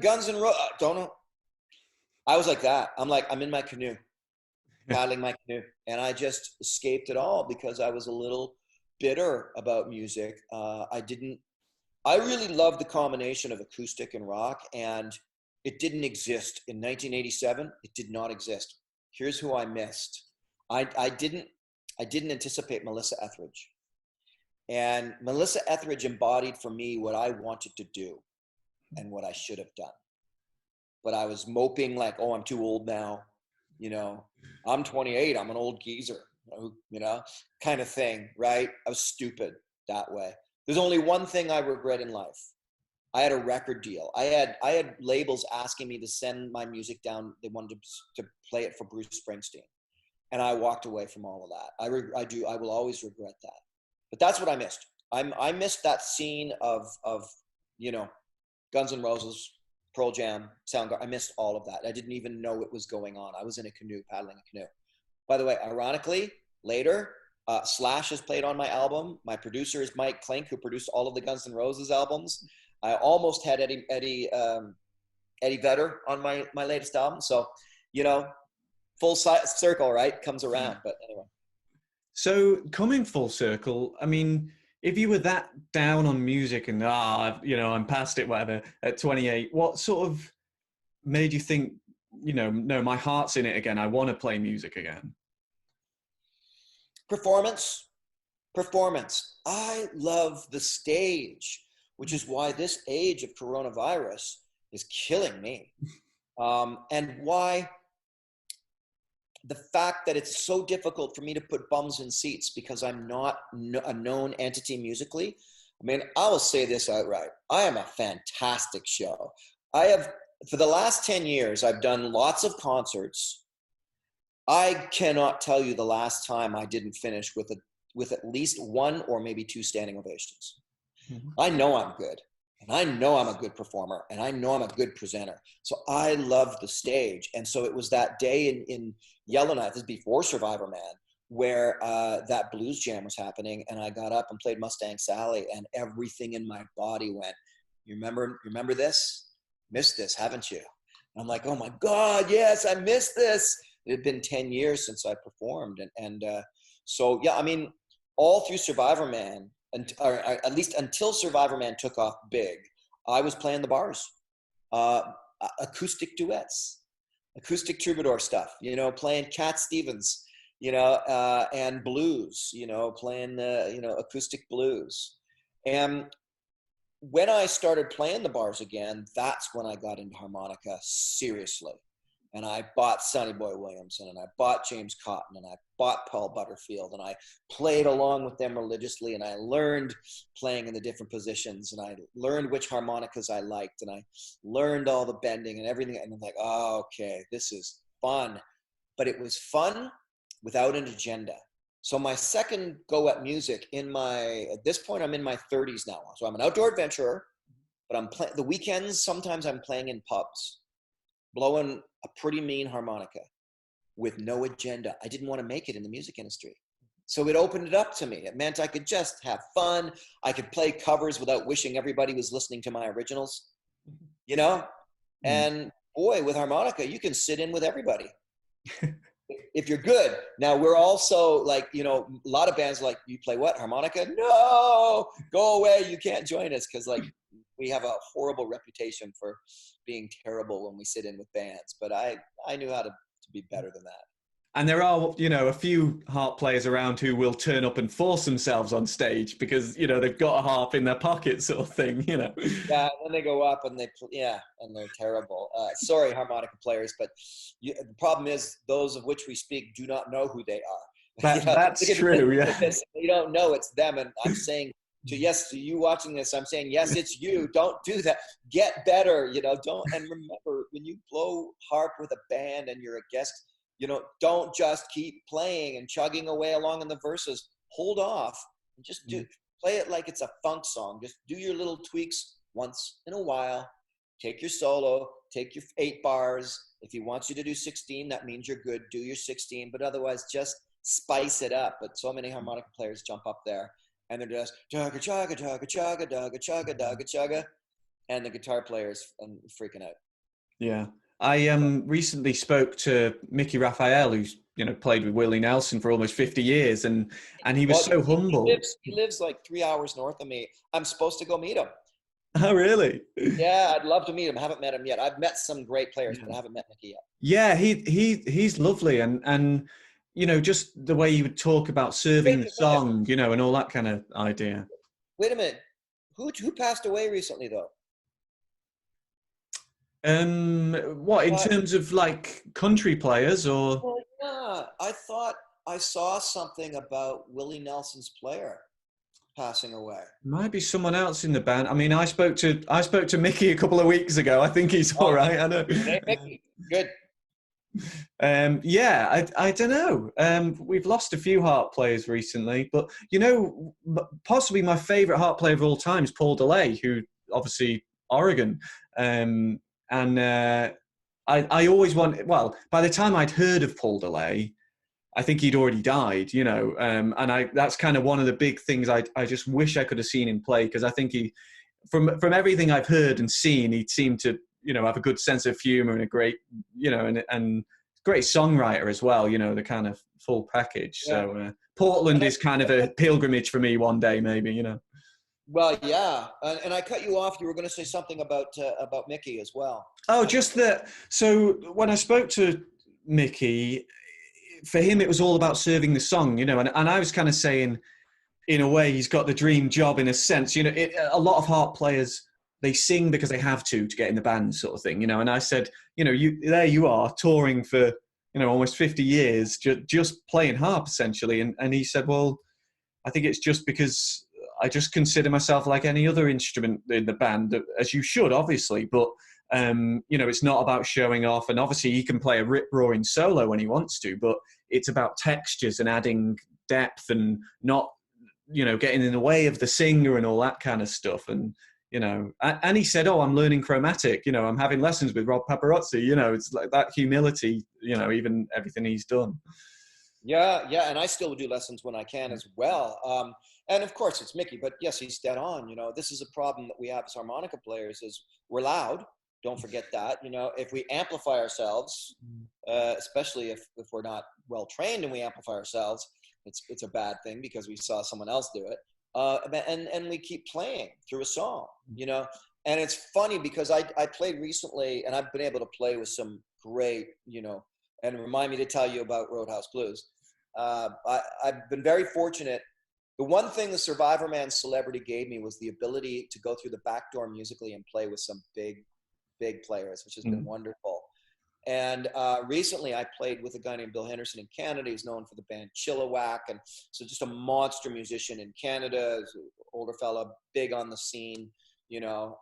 Guns N' Roses? I don't know. I was like that. I'm in my canoe, paddling my canoe. And I just escaped it all, because I was a little bitter about music. I really loved the combination of acoustic and rock, and it didn't exist. In 1987, it did not exist. Here's who I missed. I didn't anticipate Melissa Etheridge. And Melissa Etheridge embodied for me what I wanted to do and what I should have done. But I was moping like, I'm too old now. I'm 28, I'm an old geezer, kind of thing, right? I was stupid that way. There's only one thing I regret in life. I had a record deal. I had labels asking me to send my music down. They wanted to play it for Bruce Springsteen. And I walked away from all of that. I will always regret that. But that's what I missed. I missed that scene of Guns N' Roses, Pearl Jam, Soundgarden. I missed all of that. I didn't even know it was going on. I was in a canoe, paddling a canoe. By the way, ironically, later, Slash has played on my album. My producer is Mike Klink, who produced all of the Guns N' Roses albums. I almost had Eddie Vedder on my latest album. So, you know, full circle, right? Comes around. But anyway. So coming full circle, I mean, if you were that down on music and I'm past it, whatever, at 28, what sort of made you think, no, my heart's in it again. I want to play music again? Performance. I love the stage, which is why this age of coronavirus is killing me. And why the fact that it's so difficult for me to put bums in seats because I'm not a known entity musically. I mean, I will say this outright. I am a fantastic show. For the last 10 years, I've done lots of concerts. I cannot tell you the last time I didn't finish with at least one or maybe two standing ovations. Mm-hmm. I know I'm good, and I know I'm a good performer, and I know I'm a good presenter. So I love the stage. And so it was that day in Yellowknife, this is before Survivorman, where that blues jam was happening, and I got up and played Mustang Sally, and everything in my body went, you remember this? Missed this, haven't you? And I'm like, oh my God, yes, I missed this. It had been 10 years since I performed. So, yeah, I mean, all through Survivorman, or at least until Survivorman took off big, I was playing the bars, acoustic duets, acoustic troubadour stuff, playing Cat Stevens, and blues, playing, acoustic blues. And when I started playing the bars again, that's when I got into harmonica seriously. And I bought Sonny Boy Williamson, and I bought James Cotton, and I bought Paul Butterfield, and I played along with them religiously, and I learned playing in the different positions, and I learned which harmonicas I liked, and I learned all the bending and everything. And I'm like, oh, okay, this is fun. But it was fun without an agenda. So my second go at music at this point, I'm in my 30s now. So I'm an outdoor adventurer, but I'm playing the weekends. Sometimes I'm playing in pubs, blowing a pretty mean harmonica with no agenda. I didn't want to make it in the music industry. So it opened it up to me. It meant I could just have fun. I could play covers without wishing everybody was listening to my originals, And boy, with harmonica, you can sit in with everybody. If you're good. Now we're also like, a lot of bands like, you play what? Harmonica? No, go away. You can't join us. Cause like we have a horrible reputation for being terrible when we sit in with bands, but I knew how to be better than that. And there are, a few harp players around who will turn up and force themselves on stage because, they've got a harp in their pocket sort of thing, Yeah, and then they go up and and they're terrible. Sorry, harmonica players, but the problem is those of which we speak do not know who they are. That's true, yeah. You don't know it's them, and I'm saying to you watching this, I'm saying, yes, it's you. Don't do that. Get better, don't. And remember, when you blow harp with a band and you're a guest, don't just keep playing and chugging away along in the verses. Hold off and just play it like it's a funk song. Just do your little tweaks once in a while. Take your solo, take your 8 bars. If he wants you to do 16, that means you're good. Do your 16, but otherwise just spice it up. But so many harmonica players jump up there and they're just chugga chugga chugga chugga chugga chugga chugga chugga, and the guitar players freaking out. Yeah. I recently spoke to Mickey Raphael, who's played with Willie Nelson for almost 50 years, and he was so humble. He lives like 3 hours north of me. I'm supposed to go meet him. Oh, really? Yeah, I'd love to meet him. I haven't met him yet. I've met some great players, but I haven't met Mickey yet. Yeah, he's lovely, and just the way you would talk about serving the song, and all that kind of idea. Wait a minute, who passed away recently though? What, in terms of like country players or? Well, yeah, I thought I saw something about Willie Nelson's player passing away. Might be someone else in the band. I mean, I spoke to Mickey a couple of weeks ago. I think he's all right. I know. Hey, Mickey, good. Yeah, I don't know. We've lost a few harp players recently, but possibly my favorite harp player of all time is Paul DeLay, who obviously Oregon. And I always by the time I'd heard of Paul DeLay, I think he'd already died, you know, and that's kind of one of the big things I just wish I could have seen him play, because I think from everything I've heard and seen, he seemed to, you know, have a good sense of humor and a great, you know, and great songwriter as well, you know, the kind of full package. Yeah. So Portland is kind of a pilgrimage for me one day, maybe, you know. Well, yeah, and I cut you off. You were going to say something about Mickey as well. Oh, just that. So when I spoke to Mickey, for him it was all about serving the song, you know, and I was kind of saying, in a way, he's got the dream job in a sense. You know, a lot of harp players, they sing because they have to get in the band, sort of thing, you know. And I said, you know, there you are touring for, you know, almost 50 years, just playing harp essentially. And he said, well, I think it's just because I just consider myself like any other instrument in the band, as you should, obviously. But, you know, it's not about showing off. And obviously he can play a rip-roaring solo when he wants to, but it's about textures and adding depth and not, you know, getting in the way of the singer and all that kind of stuff. And, you know, and he said, oh, I'm learning chromatic, you know, I'm having lessons with Rob Paparazzi, you know, it's like that humility, you know, even everything he's done. Yeah, yeah, and I still do lessons when I can as well. And of course, it's Mickey, but yes, he's dead on. You know, this is a problem that we have as harmonica players: is we're loud. Don't forget that. You know, if we amplify ourselves, especially if we're not well trained and we amplify ourselves, it's a bad thing because we saw someone else do it. And we keep playing through a song. You know, and it's funny because I played recently, and I've been able to play with some great, you know, and remind me to tell you about Roadhouse Blues. I've been very fortunate. The one thing the Survivorman celebrity gave me was the ability to go through the back door musically and play with some big players, which has been wonderful. And recently I played with a guy named Bill Henderson in Canada. He's known for the band Chilliwack. And so just a monster musician in Canada, older fella, big on the scene, you know.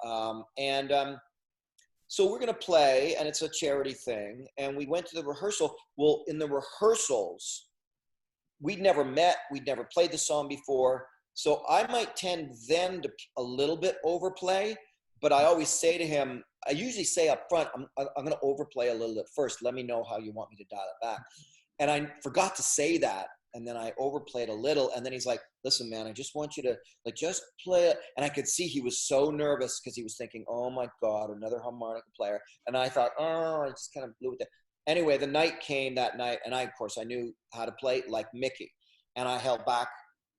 So we're going to play, and it's a charity thing. And we went to the rehearsal. Well, in the rehearsals, we'd never met. We'd never played the song before. So I might tend then to a little bit overplay, but I always say to him, I usually say up front, I'm going to overplay a little bit first. Let me know how you want me to dial it back. And I forgot to say that. And then I overplayed a little. And then he's like, listen, man, I just want you to like, just play it. And I could see he was so nervous because he was thinking, oh my God, another harmonica player. And I thought, oh, I just kind of blew it there. Anyway, the night came that night. And of course, I knew how to play like Mickey. And I held back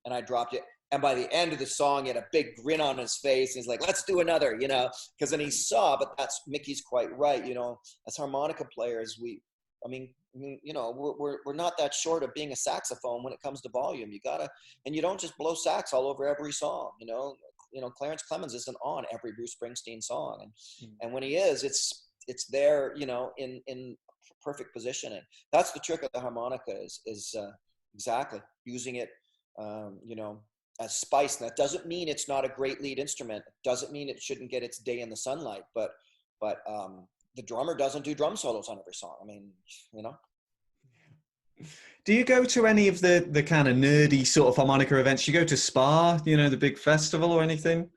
and I dropped it. And by the end of the song, he had a big grin on his face. He's like, let's do another, you know, because then he saw, but that's Mickey's quite right. You know, as harmonica players, you know, we're not that short of being a saxophone when it comes to volume. You gotta, and you don't just blow sax all over every song. You know, Clarence Clemens isn't on every Bruce Springsteen song, and when he is, it's there, you know, in perfect positioning. That's the trick of the harmonica is exactly using it, you know, as spice. And that doesn't mean it's not a great lead instrument. It doesn't mean it shouldn't get its day in the sunlight, but the drummer doesn't do drum solos on every song. I mean, you know. Do you go to any of the kind of nerdy sort of harmonica events? You go to Spa, you know, the big festival or anything?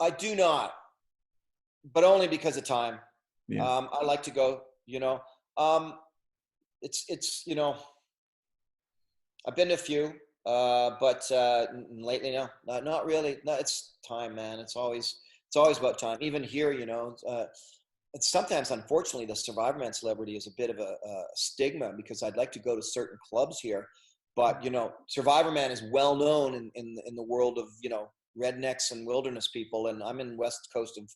I do not, but only because of time. Yeah. I like to go, you know. It's you know, I've been to a few, but lately, no, not really. No, it's time, man. It's always about time. Even here, you know, it's sometimes, unfortunately, the Survivorman celebrity is a bit of a stigma because I'd like to go to certain clubs here, but you know, Survivorman is well known in the world of, you know, rednecks and wilderness people, and I'm in west coast of,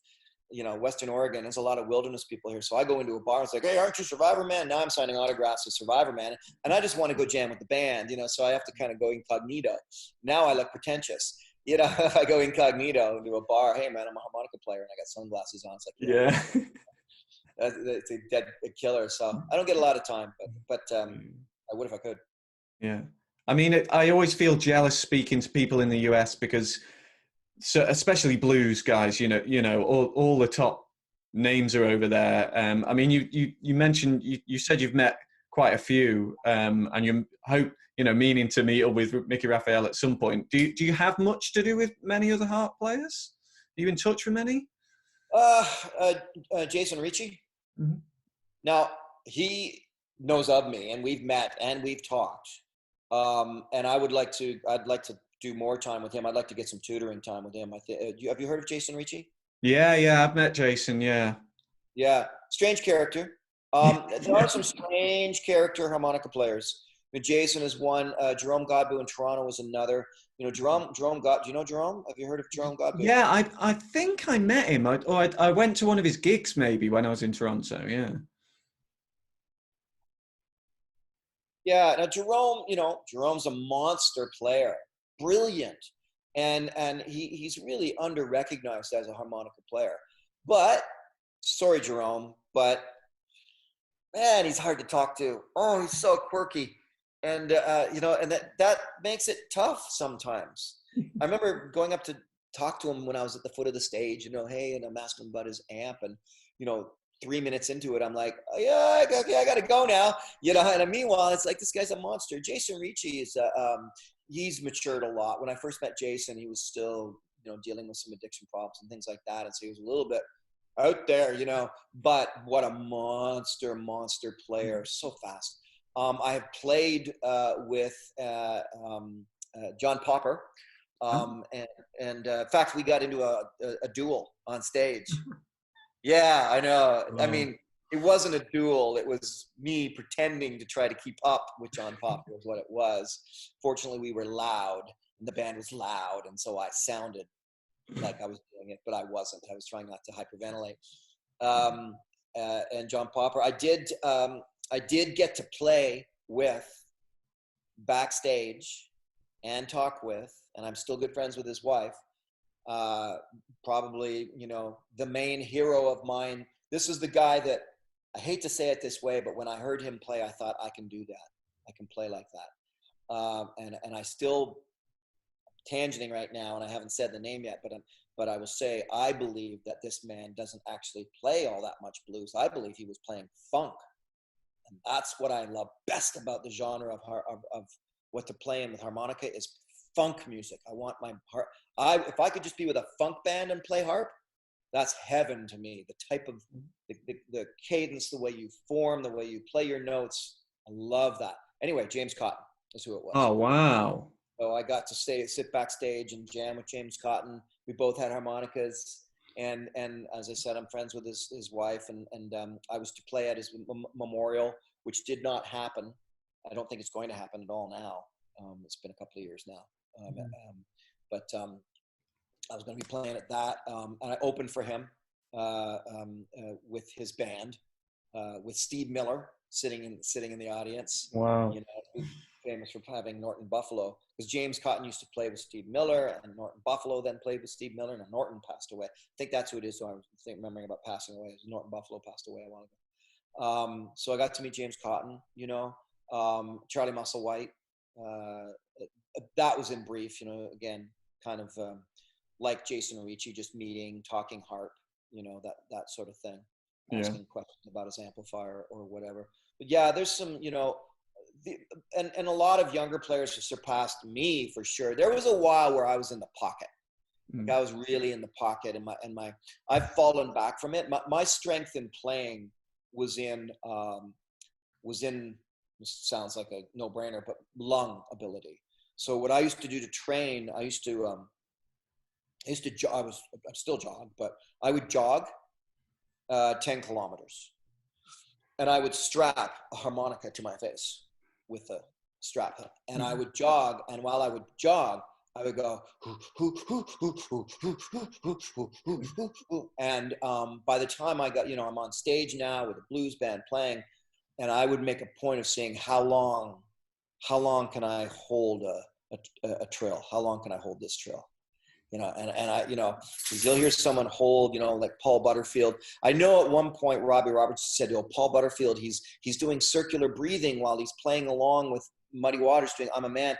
you know, Western Oregon. There's a lot of wilderness people here, so I go into a bar. It's like, hey, aren't you Survivorman? Now I'm signing autographs with Survivorman, and I just want to go jam with the band, you know. So I have to kind of go incognito. Now I look pretentious. You know, if I go incognito into a bar, hey man, I'm a harmonica player and I got sunglasses on. It's like, yeah. It's a dead killer. So I don't get a lot of time, but I would if I could. Yeah. I mean, I always feel jealous speaking to people in the US because, so especially blues guys, you know, all the top names are over there. I mean, you mentioned, you said you've met quite a few, and you hope, you know, meaning to meet up with Mickey Raphael at some point. Do you have much to do with many other harp players? Are you in touch with many? Jason Ricci. Mm-hmm. Now he knows of me, and we've met and we've talked. And I'd like to do more time with him. I'd like to get some tutoring time with him. Have you heard of Jason Ricci? Yeah, I've met Jason. Yeah. Yeah, strange character. There are some strange character harmonica players. I mean, Jason is one. Jerome Godbout in Toronto was another. You know, Jerome God. Do you know Jerome? Have you heard of Jerome Godbout? Yeah, I think I met him. I went to one of his gigs maybe when I was in Toronto. Yeah. Yeah. Now Jerome, Jerome's a monster player, brilliant, and he's really under recognized as a harmonica player. But sorry, Jerome, but man, he's hard to talk to. Oh, he's so quirky, and and that makes it tough sometimes. I remember going up to talk to him when I was at the foot of the stage. Hey, and I'm asking him about his amp, and 3 minutes into it, I'm like, oh, yeah, okay, I got to go now. And meanwhile, it's like this guy's a monster. Jason Ricci is he's matured a lot. When I first met Jason, he was still dealing with some addiction problems and things like that, and so he was a little bit out there, but what a monster player, so fast. I have played with John Popper, and in fact, we got into a duel on stage. Yeah, I know. Wow. I mean, it wasn't a duel. It was me pretending to try to keep up with John Popper was what it was. Fortunately, we were loud, and the band was loud, and so I sounded like I was doing it, but I wasn't. I was trying not to hyperventilate. And John Popper, I did get to play with backstage and talk with, and I'm still good friends with his wife. Probably, the main hero of mine. This is the guy that I hate to say it this way, but when I heard him play, I thought I can do that. I can play like that. And I still tangenting right now, and I haven't said the name yet, but I will say I believe that this man doesn't actually play all that much blues. I believe he was playing funk, and that's what I love best about the genre of what to play in with harmonica is funk music. I want my harp. If I could just be with a funk band and play harp, that's heaven to me. The type of the cadence, the way you form, the way you play your notes. I love that. Anyway, James Cotton is who it was. Oh, wow. So I got to sit backstage and jam with James Cotton. We both had harmonicas, and as I said, I'm friends with his wife, and I was to play at his memorial, which did not happen. I don't think it's going to happen at all now. It's been a couple of years now, but I was going to be playing at that, and I opened for him with his band, with Steve Miller sitting in the audience. Wow. Famous for having Norton Buffalo, because James Cotton used to play with Steve Miller, and Norton Buffalo then played with Steve Miller, and Norton passed away. I think that's who it is. So I was remembering about passing away. Norton Buffalo passed away a while ago. So I got to meet James Cotton, Charlie Musselwhite. That was in brief, again, kind of like Jason Ricci, just meeting, talking harp, that sort of thing, asking questions about his amplifier or whatever. But yeah, there's some, and a lot of younger players have surpassed me for sure. There was a while where I was in the pocket. Like I was really in the pocket, and I've fallen back from it. My strength in playing was in this sounds like a no-brainer, but lung ability. So what I used to do to train, I still jog, but I would jog 10 kilometers, and I would strap a harmonica to my face with a strap hook, and I would jog, and while I would jog, I would go, and by the time I got, I'm on stage now with a blues band playing, and I would make a point of saying, how long can I hold a trill? How long can I hold this trill? And I, you'll hear someone hold, like Paul Butterfield. I know at one point Robbie Roberts said, Paul Butterfield, he's doing circular breathing while he's playing along with Muddy Waters doing I'm a Man.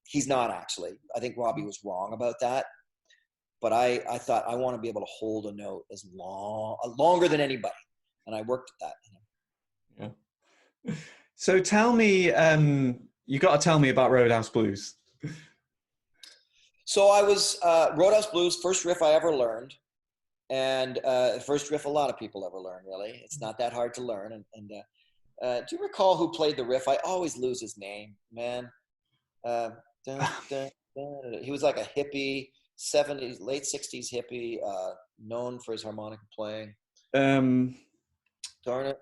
He's not actually. I think Robbie was wrong about that. But I thought I want to be able to hold a note longer than anybody. And I worked at that. Yeah. So tell me, you got to tell me about Roadhouse Blues. So I was Roadhouse Blues, first riff I ever learned, and first riff a lot of people ever learn. Really, it's not that hard to learn. And Do you recall who played the riff? I always lose his name, man. Dun, dun, dun. He was like a hippie, 70s, late 60s hippie, known for his harmonica playing. Um, Darn it.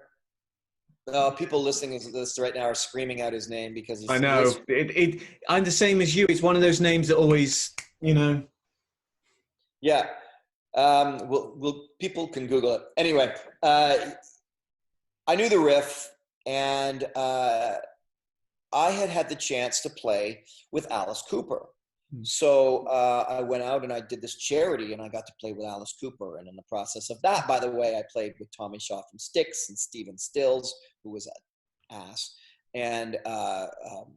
People listening to this right now are screaming out his name because I he is. know. I'm the same as you. It's one of those names that always, you know. Yeah. People can Google it. Anyway, I knew the riff, and I had the chance to play with Alice Cooper. So I went out and I did this charity, and I got to play with Alice Cooper. And in the process of that, by the way, I played with Tommy Shaw from Styx and Stephen Stills, who was an ass, and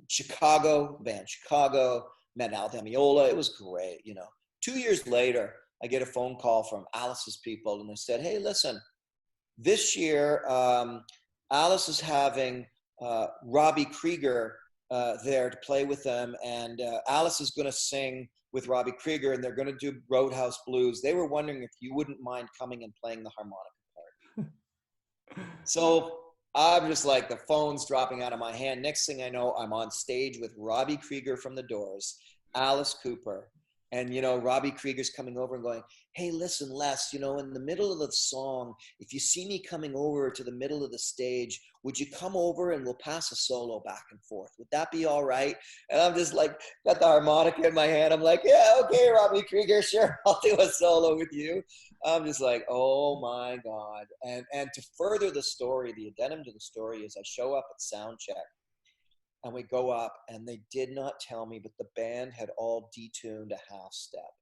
Chicago, met Al Demiola. It was great, 2 years later, I get a phone call from Alice's people, and they said, "Hey, listen, this year Alice is having Robbie Krieger there to play with them, and Alice is going to sing with Robbie Krieger, and they're going to do Roadhouse Blues. They were wondering if you wouldn't mind coming and playing the harmonica part." So I'm just like, the phone's dropping out of my hand. Next thing I know, I'm on stage with Robbie Krieger from The Doors, Alice Cooper, and Robbie Krieger's coming over and going, "Hey, listen, Les, in the middle of the song, if you see me coming over to the middle of the stage, would you come over and we'll pass a solo back and forth? Would that be all right?" And I'm just like, got the harmonica in my hand. I'm like, "Yeah, okay, Robbie Krieger, sure, I'll do a solo with you." I'm just like, oh my God. And to further the story, the addendum to the story is I show up at sound check, and we go up, and they did not tell me, but the band had all detuned a half step.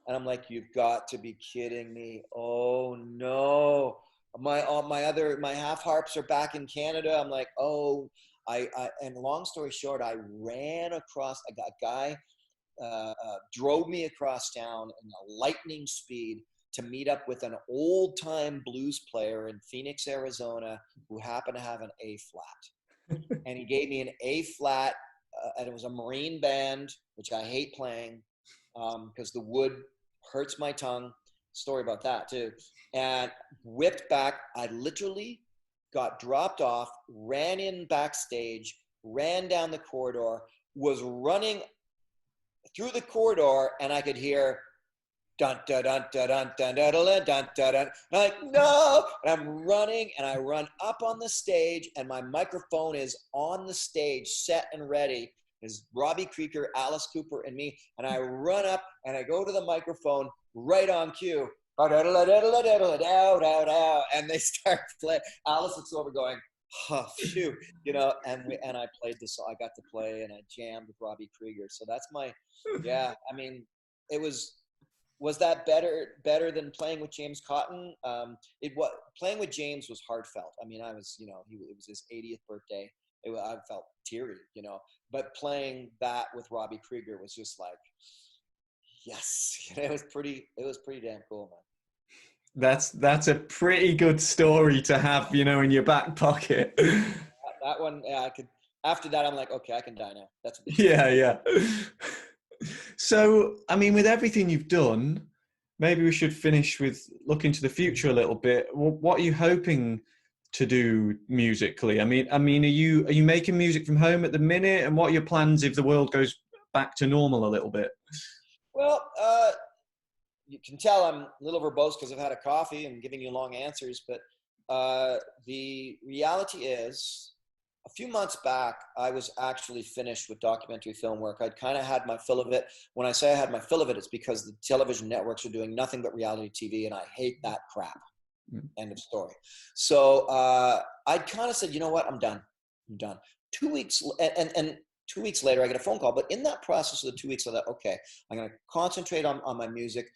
And I'm like, "You've got to be kidding me. Oh no. My half harps are back in Canada." I'm like, "Oh," and long story short, I ran across, a guy drove me across town in a lightning speed to meet up with an old time blues player in Phoenix, Arizona, who happened to have an A flat. And he gave me an A flat, and it was a Marine band, which I hate playing because the wood hurts my tongue. Story about that too. And whipped back. I literally got dropped off, ran in backstage, ran down the corridor, was running through the corridor, and I could hear dun dun dun dun dun dun dun dun dun dun dun. I'm like, "No!" And I'm running, and I run up on the stage, and my microphone is on the stage, set and ready. There's Robbie Krieger, Alice Cooper, and me. And I run up, and I go to the microphone right on cue. And they start playing. Alice looks over going, "Oh, phew," and I played the song. I got to play, and I jammed with Robbie Krieger. So that's yeah. I mean, it was that better than playing with James Cotton? Playing with James was heartfelt. I mean, I was, it was his 80th birthday. I felt teary, but playing that with Robbie Krieger was just like, yes, it was pretty damn cool, man. That's a pretty good story to have, in your back pocket. That one, yeah, I could. After that, I'm like, okay, I can die now. That's what yeah. So, I mean, with everything you've done, maybe we should finish with looking to the future a little bit. What are you hoping to do musically? I mean, are you making music from home at the minute? And what are your plans if the world goes back to normal a little bit? Well, you can tell I'm a little verbose because I've had a coffee and giving you long answers. But the reality is, a few months back, I was actually finished with documentary film work. I'd kind of had my fill of it. When I say I had my fill of it, it's because the television networks are doing nothing but reality TV, and I hate that crap. End of story. So I'd kind of said, "You know what? I'm done. 2 weeks, and 2 weeks later, I get a phone call. But in that process of the 2 weeks, I thought, okay, I'm going to concentrate on my music.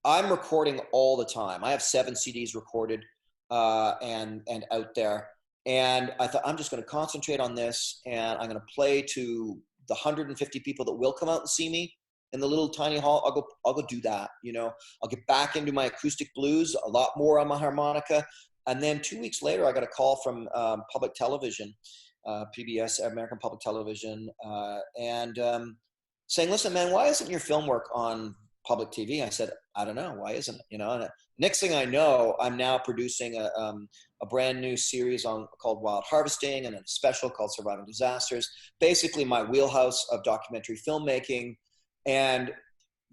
I'm recording all the time. I have 7 CDs recorded and out there. And I thought, I'm just going to concentrate on this, and I'm going to play to the 150 people that will come out and see me in the little tiny hall. I'll go do that. I'll get back into my acoustic blues a lot more on my harmonica. And then 2 weeks later, I got a call from public television, PBS, American Public Television, and saying, "Listen, man, why isn't your film work on public TV. I said, I don't know, why isn't it? You know, and next thing I know, I'm now producing a brand new series called Wild Harvesting, and a special called Surviving Disasters. Basically, my wheelhouse of documentary filmmaking, and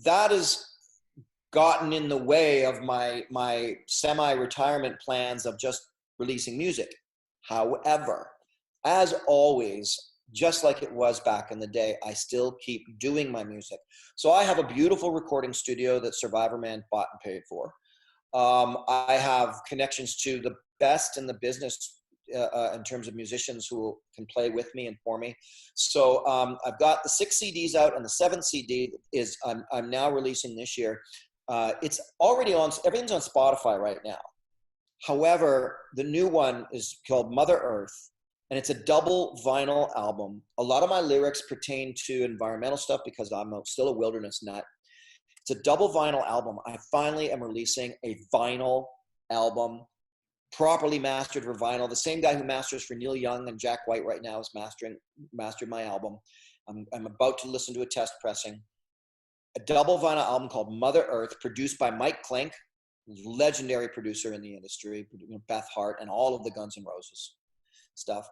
that has gotten in the way of my semi-retirement plans of just releasing music. However, as always, just like it was back in the day, I still keep doing my music. So I have a beautiful recording studio that Survivorman bought and paid for. I have connections to the best in the business in terms of musicians who can play with me and for me. So I've got the 6 CDs out, and the 7th CD is I'm now releasing this year. It's already on, everything's on Spotify right now. However, the new one is called Mother Earth, and it's a double vinyl album. A lot of my lyrics pertain to environmental stuff because I'm still a wilderness nut. It's a double vinyl album. I finally am releasing a vinyl album, properly mastered for vinyl. The same guy who masters for Neil Young and Jack White right now has mastered my album. I'm about to listen to a test pressing. A double vinyl album called Mother Earth, produced by Mike Klink, legendary producer in the industry, Beth Hart, and all of the Guns N' Roses stuff.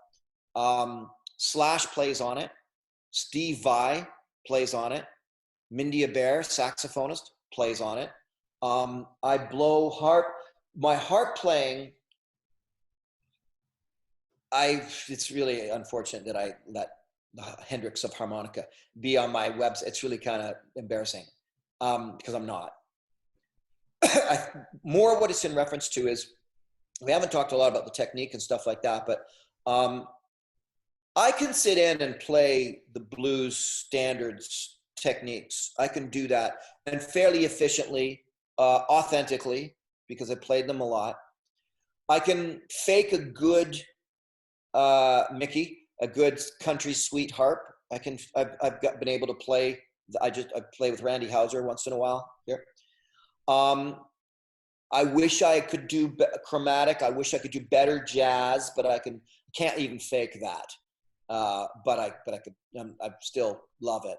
Slash plays on it. Steve Vai plays on it. Mindy Bear, saxophonist, plays on it. I blow harp. My harp playing, it's really unfortunate that I let Hendrix of Harmonica be on my website. It's really kind of embarrassing because I'm not. More what it's in reference to is, we haven't talked a lot about the technique and stuff like that, but I can sit in and play the blues standards techniques. I can do that, and fairly efficiently, authentically, because I played them a lot. I can fake a good Mickey, a good country sweet harp. I've been able to play. I play with Randy Houser once in a while here. I wish I could do chromatic. I wish I could do better jazz, but can't even fake that. But I could. I still love it.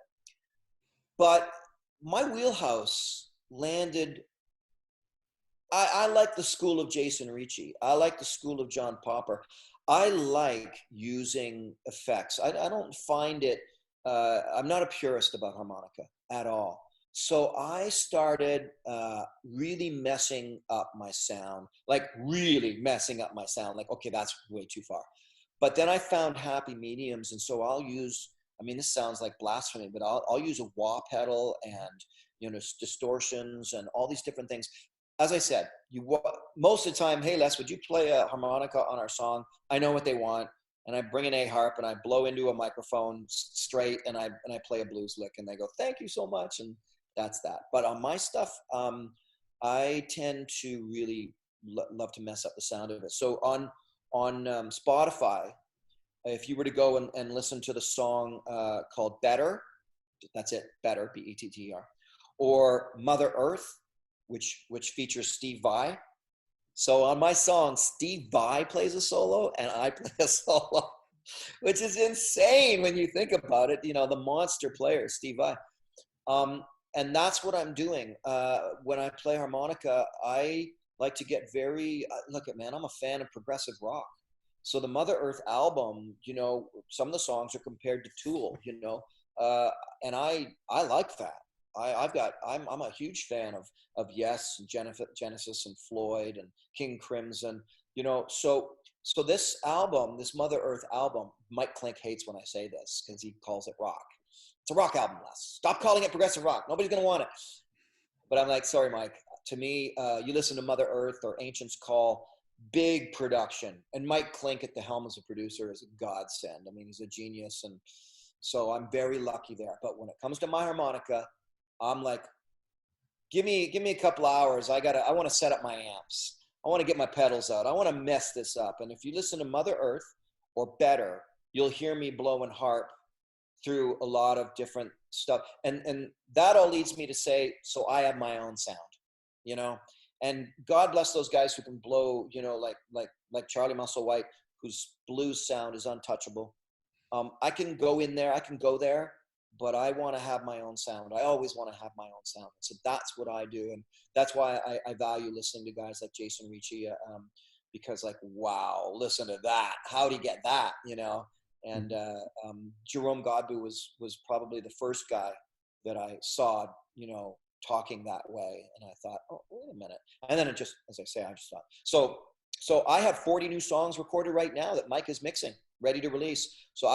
But my wheelhouse landed. I like the school of Jason Ricci. I like the school of John Popper. I like using effects. I don't find it. I'm not a purist about harmonica at all. So I started really messing up my sound, like really messing up my sound. Like, okay, that's way too far. But then I found happy mediums, and so I'll use. I mean, this sounds like blasphemy, but I'll use a wah pedal and distortions and all these different things. As I said, most of the time, hey Les, would you play a harmonica on our song? I know what they want, and I bring an A harp and I blow into a microphone straight, and I play a blues lick, and they go, "Thank you so much," and that's that. But on my stuff, I tend to really love to mess up the sound of it. So on Spotify, if you were to go and listen to the song called Better, that's it, Better, Better, or Mother Earth, which features Steve Vai. So on my song, Steve Vai plays a solo and I play a solo, which is insane when you think about it. The monster player, Steve Vai. And that's what I'm doing. When I play harmonica, I like to get look at, man, I'm a fan of progressive rock. So the Mother Earth album, some of the songs are compared to Tool, and I like that. I'm a huge fan of Yes, Genesis and Floyd and King Crimson, so this album, this Mother Earth album, Mike Klink hates when I say this because he calls it rock. It's a rock album, Les. Stop calling it progressive rock. Nobody's going to want it. But I'm like, sorry, Mike. To me, you listen to Mother Earth or Ancient's Call, big production. And Mike Klink at the helm as a producer is a godsend. I mean, he's a genius. And so I'm very lucky there. But when it comes to my harmonica, I'm like, give me a couple hours. I want to set up my amps. I want to get my pedals out. I want to mess this up. And if you listen to Mother Earth or Better, you'll hear me blowing harp through a lot of different stuff. And that all leads me to say, so I have my own sound, and God bless those guys who can blow, like Charlie Musselwhite, whose blues sound is untouchable. I can go there but I want to have my own sound. I always want to have my own sound. So that's what I do. And that's why I value listening to guys like Jason Ricci, because like, wow, listen to that. How'd he get that? You know? And Jerome Godbout was probably the first guy that I saw, you know, talking that way. And I thought, oh, wait a minute. And then it just, as I say, I just thought, so I have 40 new songs recorded right now that Mike is mixing, ready to release. So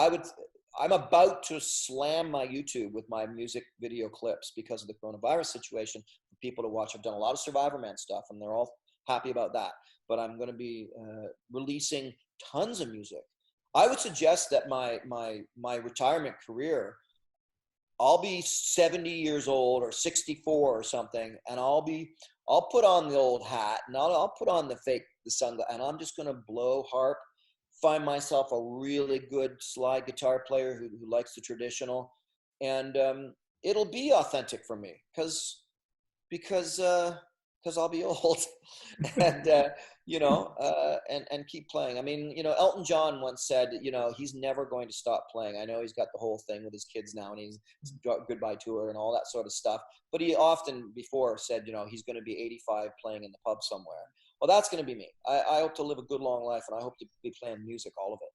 I'm about to slam my YouTube with my music video clips because of the coronavirus situation for people to watch. I've done a lot of Survivorman stuff and they're all happy about that. But I'm going to be releasing tons of music. I would suggest that my retirement career, I'll be 70 years old or 64 or something, and I'll put on the old hat and I'll put on the sunglasses, and I'm just going to blow harp, find myself a really good slide guitar player who likes the traditional, and it'll be authentic for me because I'll be old and you know, and keep playing. I mean, you know, Elton John once said, you know, he's never going to stop playing. I know he's got the whole thing with his kids now and he's got goodbye tour and all that sort of stuff. But he often before said, you know, he's going to be 85 playing in the pub somewhere. Well, that's going to be me. I hope to live a good long life, and I hope to be playing music, all of it.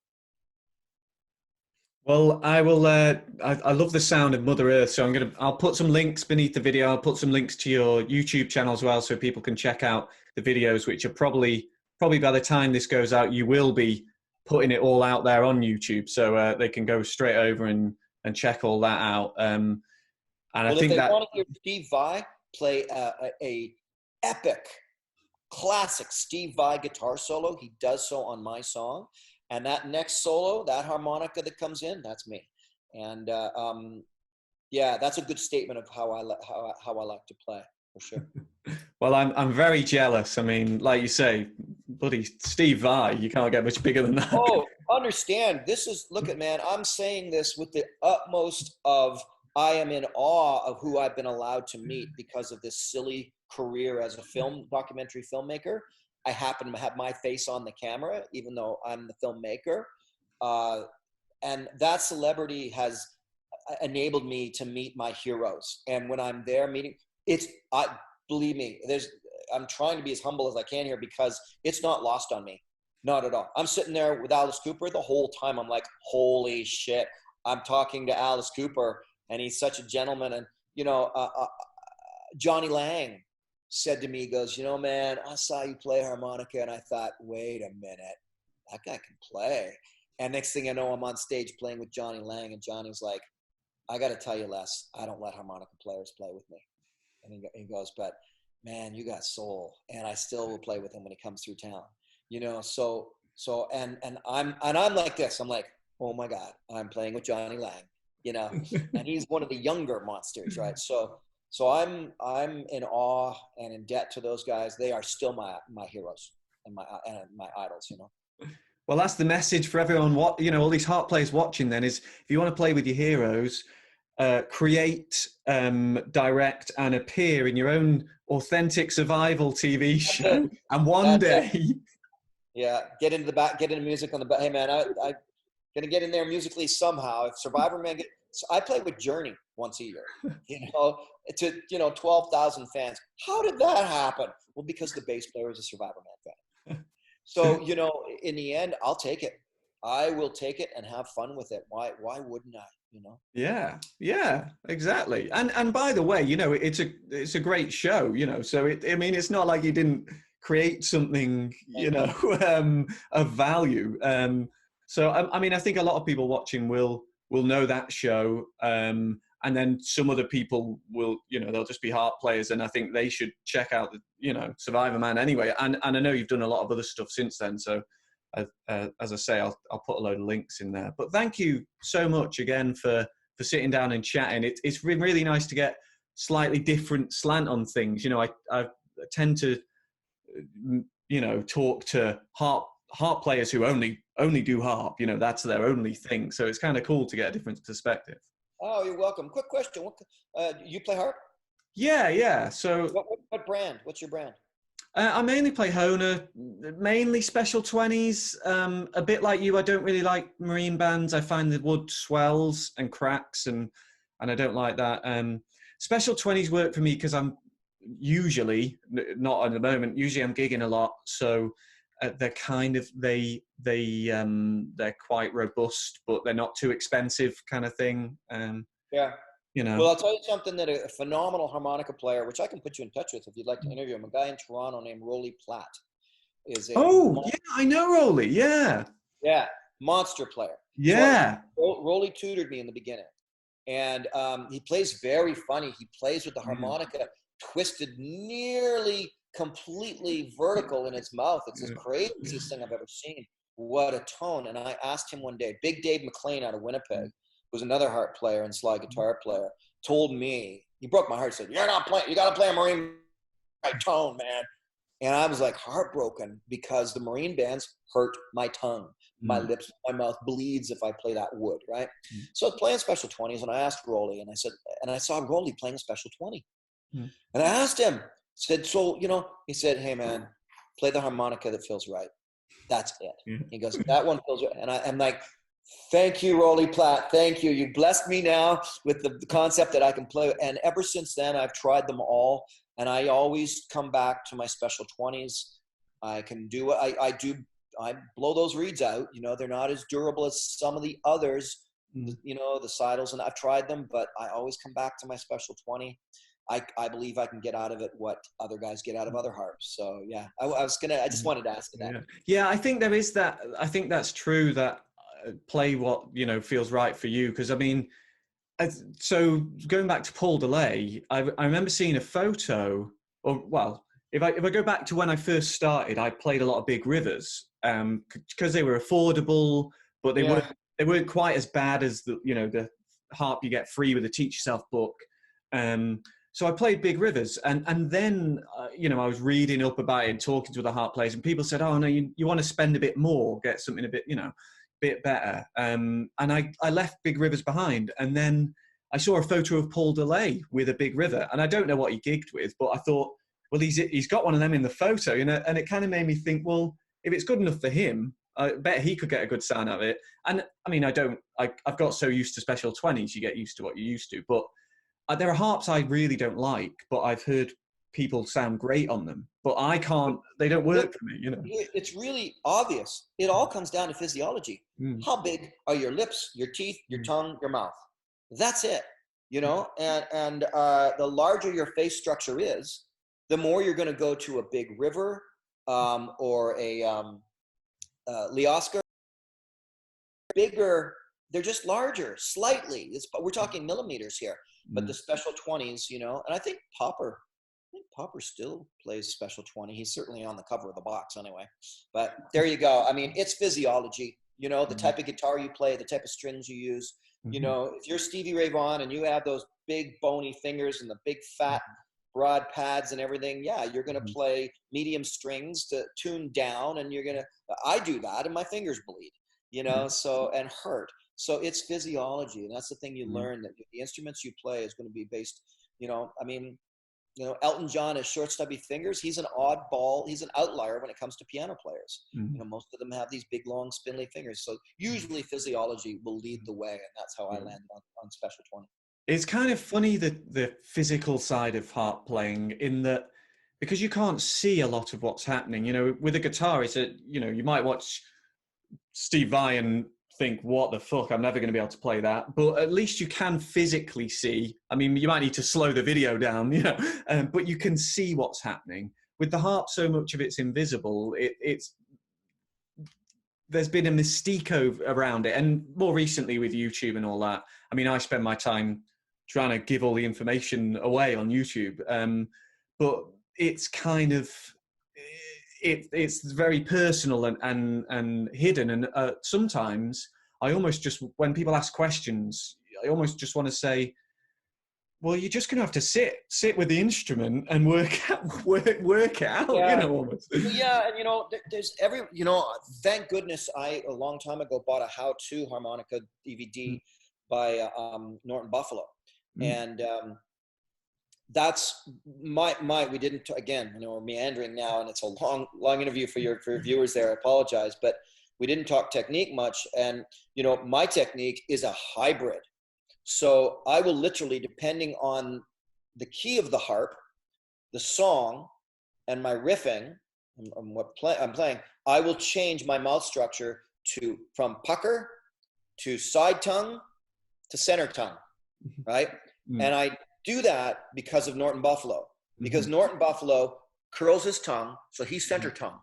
Well, I will. I love the sound of Mother Earth, so I'll put some links beneath the video. I'll put some links to your YouTube channel as well, so people can check out the videos, which are probably by the time this goes out, you will be putting it all out there on YouTube, so they can go straight over and check all that out. And well, I think if they that want to hear Steve Vai play a epic, classic Steve Vai guitar solo, he does so on my song. And that next solo, that harmonica that comes in, that's me. And yeah, that's a good statement of how I like to play, for sure. Well, I'm very jealous. I mean, like you say, buddy, Steve Vai, you can't get much bigger than that. Oh, understand. Look at, man, I'm saying this with the utmost of, I am in awe of who I've been allowed to meet because of this silly career as a documentary filmmaker. I happen to have my face on the camera, even though I'm the filmmaker. And that celebrity has enabled me to meet my heroes. And when I'm there meeting, believe me, I'm trying to be as humble as I can here because it's not lost on me. Not at all. I'm sitting there with Alice Cooper the whole time. I'm like, holy shit. I'm talking to Alice Cooper and he's such a gentleman. And, you know, Johnny Lang said to me, he goes, you know, man, I saw you play harmonica. And I thought, wait a minute, that guy can play. And next thing I know, I'm on stage playing with Johnny Lang. And Johnny's like, I got to tell you, Les, I don't let harmonica players play with me. And he goes, but man, you got soul. And I still will play with him when he comes through town, you know? And I'm like this, I'm like, oh my God, I'm playing with Johnny Lang, you know, and he's one of the younger monsters, right? So I'm in awe and in debt to those guys. They are still my heroes and my idols, you know. Well, that's the message for everyone. What, you know, all these harp players watching then is, if you want to play with your heroes, create, direct, and appear in your own authentic survival TV show. And one day, yeah, get into music on the back. Hey man, I gonna get in there musically somehow. If Survivorman I play with Journey once a year, you know, to 12,000 fans. How did that happen? Well, because the bass player is a Survivorman fan. So, you know, in the end, I'll take it. I will take it and have fun with it. Why wouldn't I? You know? Yeah, exactly. And by the way, you know, it's a great show, you know. So I mean, it's not like you didn't create something, you know, of value. So I mean, I think a lot of people watching will know that show, and then some other people will, you know, they'll just be harp players, and I think they should check out the, you know, Survivorman anyway. And I know you've done a lot of other stuff since then, so as I say, I'll put a load of links in there. But thank you so much again for sitting down and chatting. It's been really nice to get slightly different slant on things. You know, I tend to, you know, talk to harp players who only do harp. You know, that's their only thing. So it's kind of cool to get a different perspective. Oh, you're welcome. Quick question: you play harp? Yeah. So what brand? What's your brand? I mainly play Hohner, mainly Special 20s. A bit like you, I don't really like marine bands. I find the wood swells and cracks, and and I don't like that. Special 20s work for me because I'm usually, not at the moment, usually I'm gigging a lot, so they're kind of they're quite robust, but they're not too expensive, kind of thing. Yeah. You know. Well, I'll tell you something that a phenomenal harmonica player, which I can put you in touch with if you'd like to interview him, a guy in Toronto named Rolly Platt, is a Oh, yeah, I know Rolly. Yeah. yeah, monster player. Yeah. So Rolly tutored me in the beginning, and he plays very funny. He plays with the harmonica twisted nearly completely vertical in his mouth. It's the craziest thing I've ever seen. What a tone. And I asked him one day, Big Dave McLean out of Winnipeg, who's another harp player and slide guitar player, told me, he broke my heart, said, you're not playing, you got to play a Marine tone, man. And I was like heartbroken because the Marine bands hurt my tongue, my lips, my mouth bleeds if I play that wood, right? So I was playing special 20s, and I asked Rolly, and I said, and I saw Rolly playing a special 20. And I asked him, said, so, you know, he said, hey man, play the harmonica that feels right. That's it. He goes, that one feels right. And I'm like, thank you, Rolly Platt. Thank you. You blessed me now with the concept that I can play. And ever since then, I've tried them all. And I always come back to my special 20s. I can do it. I blow those reeds out. You know, they're not as durable as some of the others, you know, the sidles. And I've tried them, but I always come back to my special 20. I believe I can get out of it what other guys get out of other harps. So yeah, I just wanted to ask you that. Yeah, I think there is that. I think that's true, that play what, you know, feels right for you. Because I mean, so going back to Paul DeLay, I remember seeing a photo, or well, if I go back to when I first started, I played a lot of Big Rivers because they were affordable, but they weren't quite as bad as the, you know, the harp you get free with the Teach Yourself book. So I played Big Rivers, and then you know, I was reading up about it and talking to the harp players, and people said, "Oh no, you want to spend a bit more, get something a bit, you know, bit better." And I left Big Rivers behind, and then I saw a photo of Paul DeLay with a Big River, and I don't know what he gigged with, but I thought, well, he's got one of them in the photo, you know, and it kind of made me think, well, if it's good enough for him, I bet he could get a good sound out of it. And I mean, I've got so used to special 20s, you get used to what you're used to, but there are harps I really don't like, but I've heard people sound great on them, but I can't, they don't work for me, you know. It's really obvious. It all comes down to physiology. How big are your lips, your teeth, your tongue, your mouth? That's it, you know, and the larger your face structure is, the more you're going to go to a Big River or a Leoscar. Bigger, they're just larger, slightly. We're talking millimeters here. But the special 20s, you know, and I think Popper still plays special 20. He's certainly on the cover of the box anyway. But there you go. I mean, it's physiology, you know, the type of guitar you play, the type of strings you use. You know, if you're Stevie Ray Vaughan and you have those big bony fingers and the big fat broad pads and everything, yeah, you're going to play medium strings to tune down, and I do that and my fingers bleed, you know, so, and hurt. So it's physiology, and that's the thing you learn, that the instruments you play is going to be based, you know, I mean, you know, Elton John has short stubby fingers. He's an oddball. He's an outlier when it comes to piano players. You know, most of them have these big, long, spindly fingers. So usually physiology will lead the way, and that's how I landed on special 20. It's kind of funny, the physical side of harp playing, in that because you can't see a lot of what's happening. You know, with a guitar, it's you know, you might watch Steve Vai and think, what the fuck, I'm never going to be able to play that, but at least you can physically see. I mean, you might need to slow the video down, you know, but you can see what's happening. With the harp, so much of it's invisible. There's been a mystique around it, and more recently with YouTube and all that. I mean, I spend my time trying to give all the information away on YouTube, but it's kind of, it's very personal and hidden, and sometimes I almost just, when people ask questions, I almost just want to say, well, you're just going to have to sit with the instrument and work it out, you know, almost. Yeah, and you know, you know, thank goodness I, a long time ago, bought a how-to harmonica DVD by Norton Buffalo. And that's we didn't, again, you know, we're meandering now, and it's a long interview for your viewers there. I apologize, but we didn't talk technique much. And, you know, my technique is a hybrid So I will literally, depending on the key of the harp, the song, and my riffing, and what I'm playing, I will change my mouth structure from pucker to side tongue to center tongue, right? And I do that because of Norton Buffalo, because Norton Buffalo curls his tongue, so he's center tongue.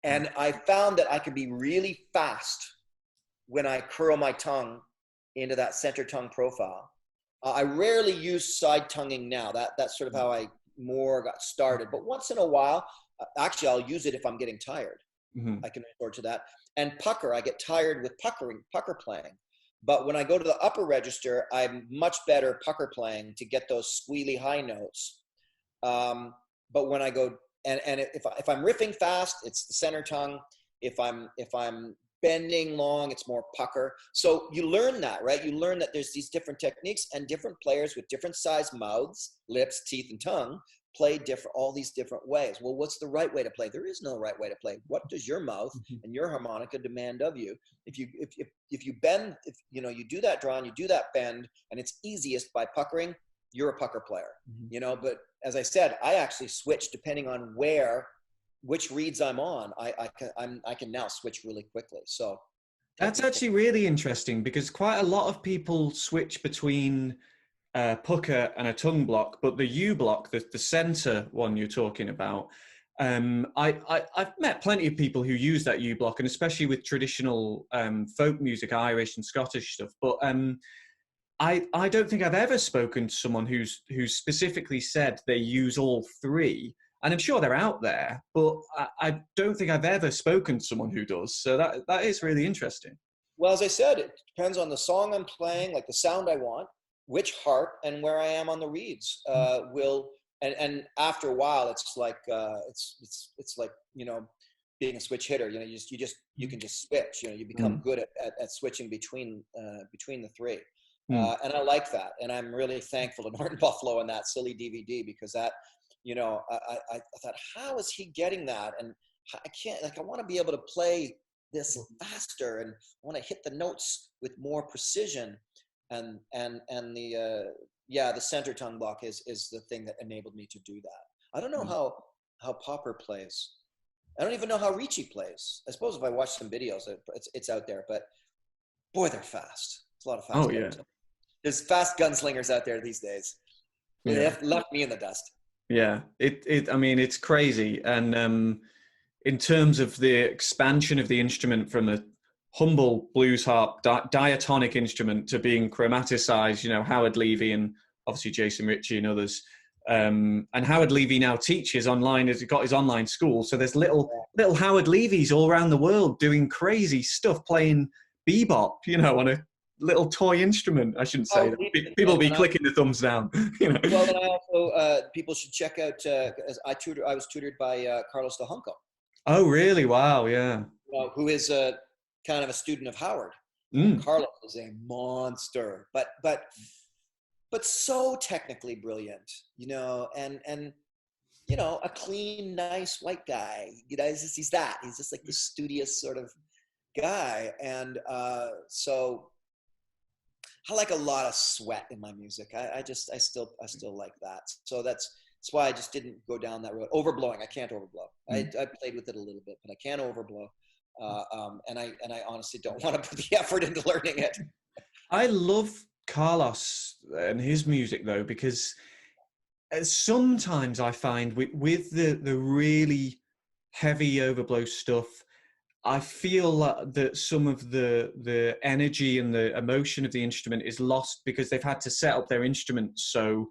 And I found that I can be really fast when I curl my tongue into that center tongue profile. I rarely use side tonguing now. That's sort of how I more got started. But once in a while, actually, I'll use it if I'm getting tired. I can resort to that. And pucker, I get tired with pucker playing. But when I go to the upper register, I'm much better pucker playing to get those squealy high notes. But when I go, and if I'm riffing fast, it's the center tongue. If I'm bending long, it's more pucker. So you learn that, right? You learn that there's these different techniques, and different players with different sized mouths, lips, teeth, and tongue play all these different ways. Well, what's the right way to play? There is no right way to play. What does your mouth and your harmonica demand of you? If you bend, you do that draw and you do that bend, and it's easiest by puckering, you're a pucker player. But as I said, I actually switch depending on which reads I'm on. I can now switch really quickly. So that's actually really interesting, because quite a lot of people switch between pucker and a tongue block, but the U block, the center one you're talking about, I've met plenty of people who use that U block, and especially with traditional folk music, Irish and Scottish stuff. But I don't think I've ever spoken to someone who's specifically said they use all three. And I'm sure they're out there, but I don't think I've ever spoken to someone who does. So that is really interesting. Well, as I said, it depends on the song I'm playing, like the sound I want, which harp, and where I am on the reeds. And after a while, it's like it's like being a switch hitter. You can just switch. You become good at switching between the three. And I like that, and I'm really thankful to Norton Buffalo and that silly DVD, because that. I thought, how is he getting that? And I can't, I want to be able to play this faster, and I want to hit the notes with more precision. And the center tongue block is the thing that enabled me to do that. I don't know how Popper plays. I don't even know how Ricci plays. I suppose if I watch some videos, it's out there, but boy, they're fast. It's a lot of fast. Oh, yeah. There's fast gunslingers out there these days. They left me in the dust. Yeah, I mean, it's crazy. And in terms of the expansion of the instrument from a humble blues harp diatonic instrument to being chromaticized, Howard Levy and obviously Jason Ritchie and others. And Howard Levy now teaches online. He's got his online school. So there's little Howard Levys all around the world doing crazy stuff, playing bebop, on a little toy instrument. I shouldn't say that. People will be clicking the thumbs down. Well, and I also people should check out. As I was tutored by Carlos De Junco. Oh, really? Wow, yeah. Who is kind of a student of Howard. Carlos is a monster, but so technically brilliant. And a clean, nice white guy. He's just like the studious sort of guy, and so. I like a lot of sweat in my music. I still like that. So that's why I just didn't go down that road. Overblowing, I can't overblow. I played with it a little bit, but I can't overblow. And I honestly don't want to put the effort into learning it. I love Carlos and his music though, because sometimes I find with the really heavy overblow stuff, I feel that some of the energy and the emotion of the instrument is lost because they've had to set up their instrument so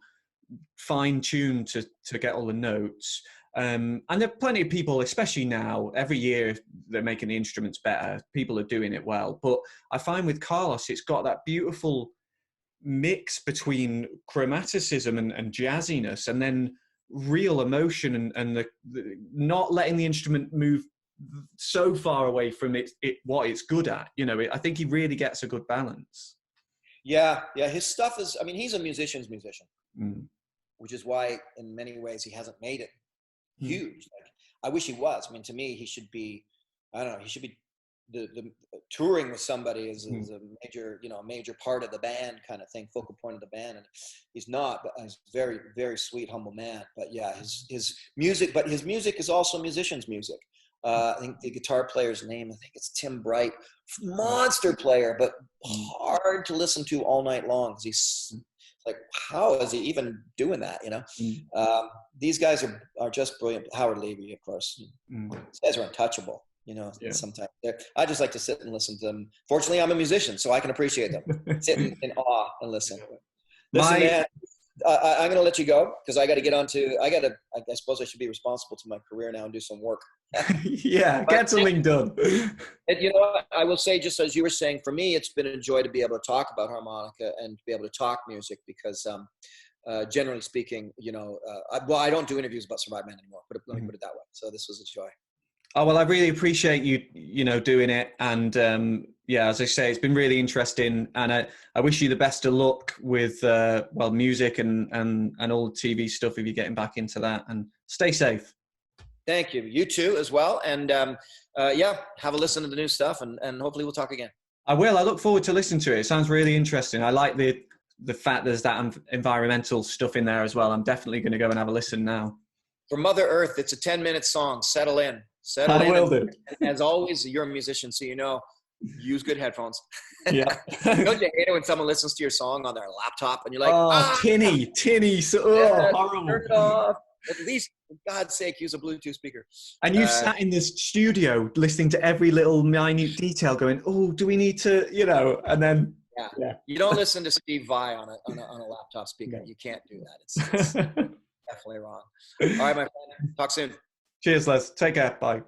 fine-tuned to get all the notes. And there are plenty of people, especially now, every year they're making the instruments better. People are doing it well. But I find with Carlos, it's got that beautiful mix between chromaticism and jazziness, and then real emotion and the not letting the instrument move so far away from what it's good at. I think he really gets a good balance. Yeah, his stuff is, he's a musician's musician, which is why in many ways he hasn't made it huge. Like, I wish he was. To me, he should be, I don't know, he should be the touring with somebody is a major, you know, a major part of the band kind of thing, focal point of the band. And he's not, but he's very, very sweet, humble man. But yeah, his music is also musicians' music. I think the guitar player's name, I think it's Tim Bright, monster player, but hard to listen to all night long because he's like, how is he even doing that? You know, these guys are just brilliant. Howard Levy, of course, these guys are untouchable. You know, sometimes I just like to sit and listen to them. Fortunately, I'm a musician, so I can appreciate them. Sit in awe and listen. Listen, man, I'm going to let you go because I got to get on to, I suppose I should be responsible to my career now and do some work. Yeah, get something done. And you know what, I will say, just as you were saying, for me, it's been a joy to be able to talk about harmonica and to be able to talk music because generally speaking, you know, I don't do interviews about Survivorman anymore, let me put it that way. So this was a joy. Oh, well, I really appreciate you know, doing it. And yeah, as I say, it's been really interesting. And I wish you the best of luck with, well, music and all the TV stuff if you're getting back into that. And stay safe. Thank you. You too as well. And yeah, have a listen to the new stuff and hopefully we'll talk again. I will. I look forward to listening to it. It sounds really interesting. I like the fact there's that environmental stuff in there as well. I'm definitely going to go and have a listen now. For Mother Earth, it's a 10-minute song. Settle in. I will do. As always, you're a musician, so you know, use good headphones. Yeah. Don't you hate it when someone listens to your song on their laptop and you're like, tinny. So, horrible. Turn it off. At least, for God's sake, use a Bluetooth speaker. And you sat in this studio listening to every little minute detail going, oh, do we need to, you know, and then. Yeah. You don't listen to Steve Vai on a laptop speaker. You can't do that. It's definitely wrong. All right, my friend. Talk soon. Cheers, Les. Take care. Bye.